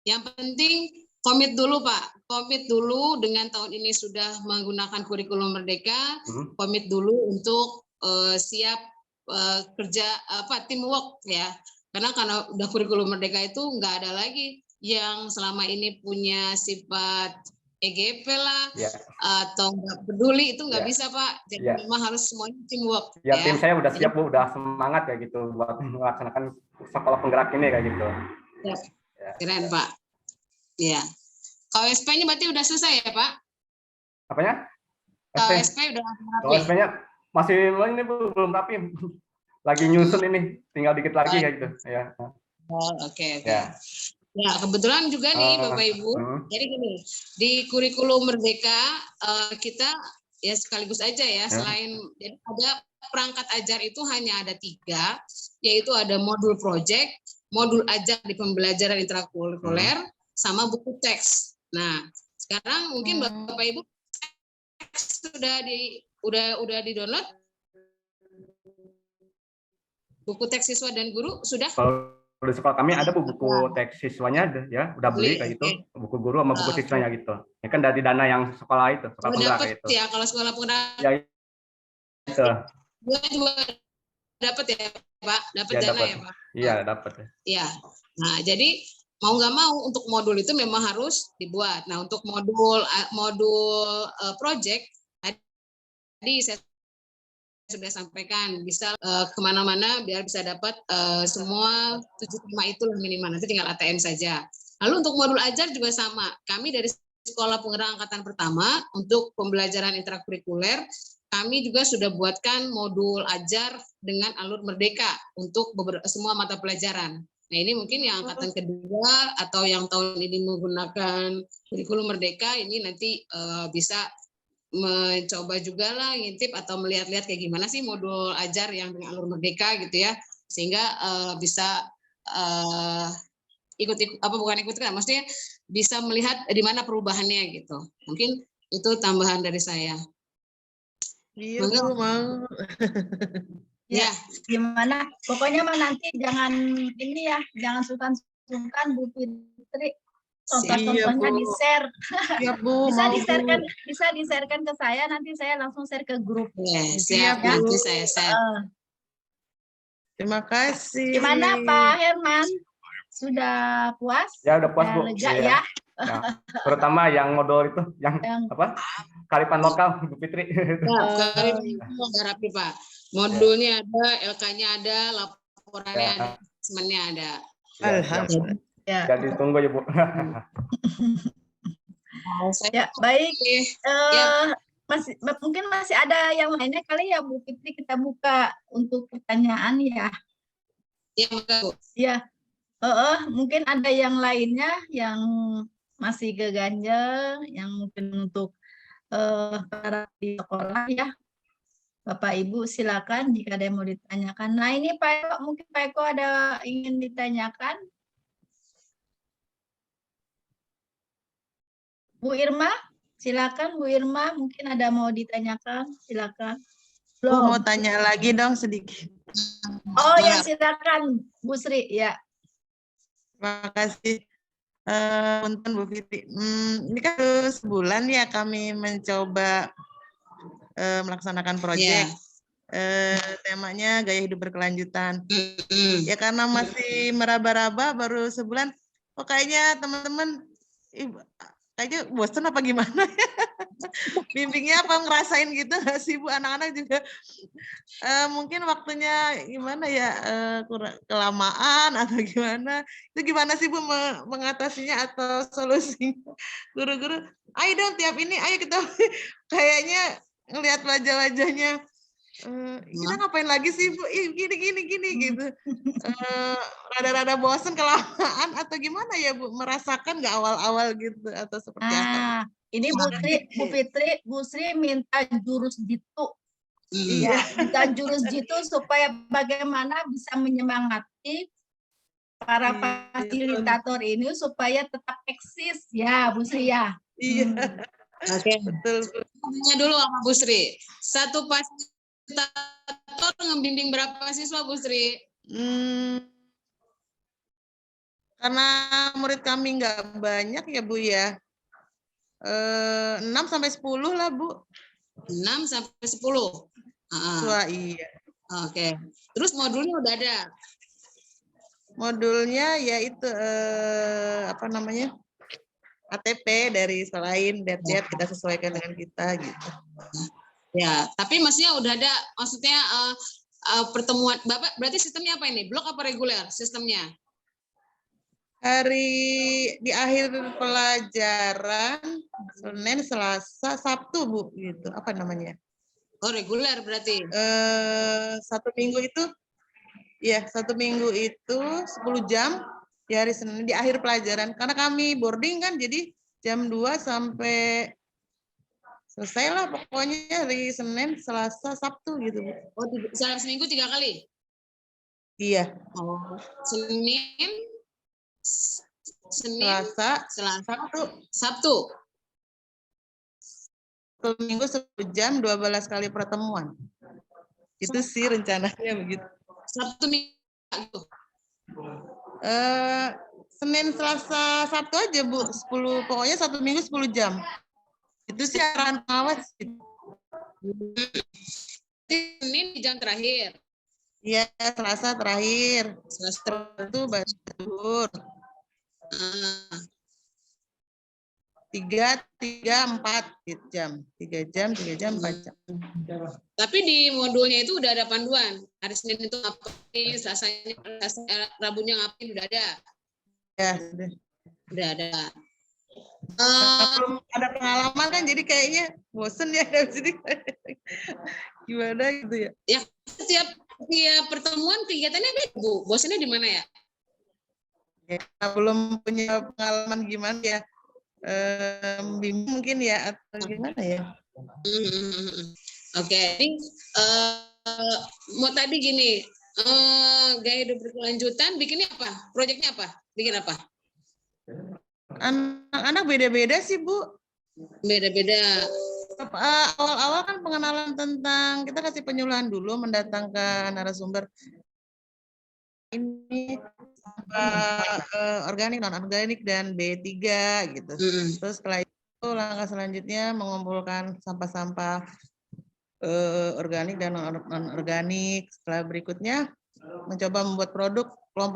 Yang penting komit dulu Pak, komit dulu dengan tahun ini sudah menggunakan kurikulum merdeka, komit dulu untuk siap kerja teamwork ya, karena udah kurikulum merdeka itu nggak ada lagi yang selama ini punya sifat EGP lah atau nggak peduli, itu nggak bisa Pak, jadi memang harus semuanya teamwork ya. Tim saya udah siap Bu, udah semangat kayak gitu buat melaksanakan sekolah penggerak ini kayak gitu ya. Keren Pak ya. KSP-nya berarti udah selesai ya Pak? Apanya? KSP udah rapi? KSP-nya masih ini Bu, belum rapi, lagi nyusun ini, tinggal dikit lagi kayak gitu ya. Oke. Ya, kebetulan juga nih Bapak Ibu, jadi gini, di kurikulum merdeka kita ya sekaligus aja ya, selain jadi ada perangkat ajar itu hanya ada 3, yaitu ada modul project, modul ajar di pembelajaran intrakurikuler, sama buku teks. Nah, sekarang mungkin Bapak Ibu udah di-download buku teks siswa dan guru sudah? Kalau di sekolah kami ada buku teks siswanya ya, udah beli kayak gitu, buku guru sama buku siswanya gitu. Ya kan dari dana yang sekolah itu, sekolah penggerak itu. Ya, kalau sekolah penggerak. Ya itu. Juga dapat ya, Pak? Dapat ya, dana ya, Pak? Iya, dapat. Iya. Nah, jadi mau nggak mau untuk modul itu memang harus dibuat. Nah, untuk modul project tadi saya sudah sampaikan, bisa kemana-mana biar bisa dapat semua 75 itu minimal, nanti tinggal ATM saja. Lalu untuk modul ajar juga sama, kami dari Sekolah Penggerak Angkatan Pertama untuk pembelajaran intrakurikuler kami juga sudah buatkan modul ajar dengan alur merdeka untuk semua mata pelajaran. Nah, ini mungkin yang angkatan kedua atau yang tahun ini menggunakan kurikulum merdeka, ini nanti bisa mencoba juga lah ngintip atau melihat-lihat kayak gimana sih modul ajar yang dengan alur merdeka gitu ya, sehingga bisa maksudnya bisa melihat di mana perubahannya gitu. Mungkin itu tambahan dari saya. Iya, Bu, mau. Ya, gimana? Pokoknya mah nanti jangan ini ya, jangan sungkan-sungkan Bu Fitri. Contoh-contohnya di-share. Siap, Bu, bisa mau, di-sharekan, Bu. bisa di-sharekan ke saya, nanti saya langsung share ke grup. Siap, ya. nanti saya share. Terima kasih. Gimana Pak Herman? Sudah puas? Ya, udah puas, Bu. Lega Iya. ya? Nah, terutama yang modul itu, yang apa? Kearifan lokal, Bu Fitri. Kearifan lokal rapi, Pak. Modulnya ada, LK-nya ada, laporannya ada, assessment-nya ada. Alhamdulillah. Ya. Jadi tunggu ya, Bu. Ya, baik. Mungkin masih ada yang lainnya kali ya Bu Fitri, kita buka untuk pertanyaan ya. Iya, Bu. Ya. Mungkin ada yang lainnya yang masih keganjel, yang mungkin untuk para di sekolah ya. Bapak Ibu silakan jika ada yang mau ditanyakan. Nah ini Pak Eko, mungkin Pak Eko ada ingin ditanyakan. Bu Irma, silakan Bu Irma, mungkin ada mau ditanyakan, silakan. Bu mau tanya lagi dong sedikit. Oh ya silakan Bu Sri ya. Terima kasih. Punten Bu Fitri. Ini kan sebulan ya kami mencoba melaksanakan proyek. Temanya gaya hidup berkelanjutan. Ya karena masih meraba-raba baru sebulan, kayaknya teman-teman kayaknya bosan apa gimana ya? Bimbingnya apa ngerasain gitu nggak sih Bu? Anak-anak juga mungkin waktunya gimana ya, kurang kelamaan atau gimana? Itu gimana sih Bu mengatasinya atau solusinya? Guru-guru, ayo dong tiap ini, ayo kita kayaknya ngelihat wajah-wajahnya. Kita ngapain lagi sih Bu? Gini gitu. Rada-rada bosan kelamaan atau gimana ya Bu? Merasakan nggak awal-awal gitu atau seperti apa? Ini Bu Sri minta jurus jitu. Iya. Ya, minta jurus jitu supaya bagaimana bisa menyemangati para fasilitator ini supaya tetap eksis ya Bu Sri ya. Iya. Oke. Betul. Tanya dulu sama Bu Sri. Satu fasilitator ngebimbing berapa siswa Bu Sri? Karena murid kami nggak banyak ya Bu ya. 6 sampai 10 lah Bu. 6 sampai 10. Wah, iya. Oke. Terus modulnya udah ada? Modulnya yaitu apa namanya? ATP dari selain lihat-lihat kita sesuaikan dengan kita gitu. Ya, tapi maksudnya udah ada, maksudnya pertemuan Bapak berarti sistemnya apa ini? Blok apa reguler sistemnya? Hari di akhir pelajaran Senin, Selasa, Sabtu Bu gitu. Apa namanya? Oh, reguler berarti. 1 minggu itu ya, 1 minggu itu 10 jam di hari Senin di akhir pelajaran. Karena kami boarding kan jadi jam 2 sampai selesai lah pokoknya hari Senin, Selasa, Sabtu gitu Bu. Oh, seminggu 3 kali? Iya. Oh, Senin, Selasa, Sabtu. 1 minggu 10 jam 12 kali pertemuan. Itu sih rencananya begitu. Sabtu minggu. Senin, Selasa, Sabtu aja Bu. 10 pokoknya 1 minggu 10 jam. Itu sih arahan pengawas. Senin di jam terakhir. Iya, Selasa terakhir. Selasa itu baru zuhur. 3, 4 jam. 3 jam, 4 jam. Tapi di modulnya itu udah ada panduan. Hari Senin itu ngapain, Selasa Rabunya ngapain, udah ada. Ya, udah ada. Belum ada pengalaman kan, jadi kayaknya bosen ya dari sini. Gimana gitu ya? Ya, setiap pertemuan kegiatannya beda, Bu. Bosannya di mana ya? Ya, belum punya pengalaman gimana ya. Bingung mungkin ya atau gimana ya? Oke, ini mau tadi gini, gaya hidup berkelanjutan bikinnya apa? Proyeknya apa? Bikin apa? Anak-anak beda-beda sih, Bu. Beda-beda. Awal-awal kan pengenalan tentang, kita kasih penyuluhan dulu, mendatangkan narasumber ini organik, non-organik, dan B3 gitu. Terus setelah itu langkah selanjutnya mengumpulkan sampah-sampah organik dan non-organik. Setelah berikutnya mencoba membuat produk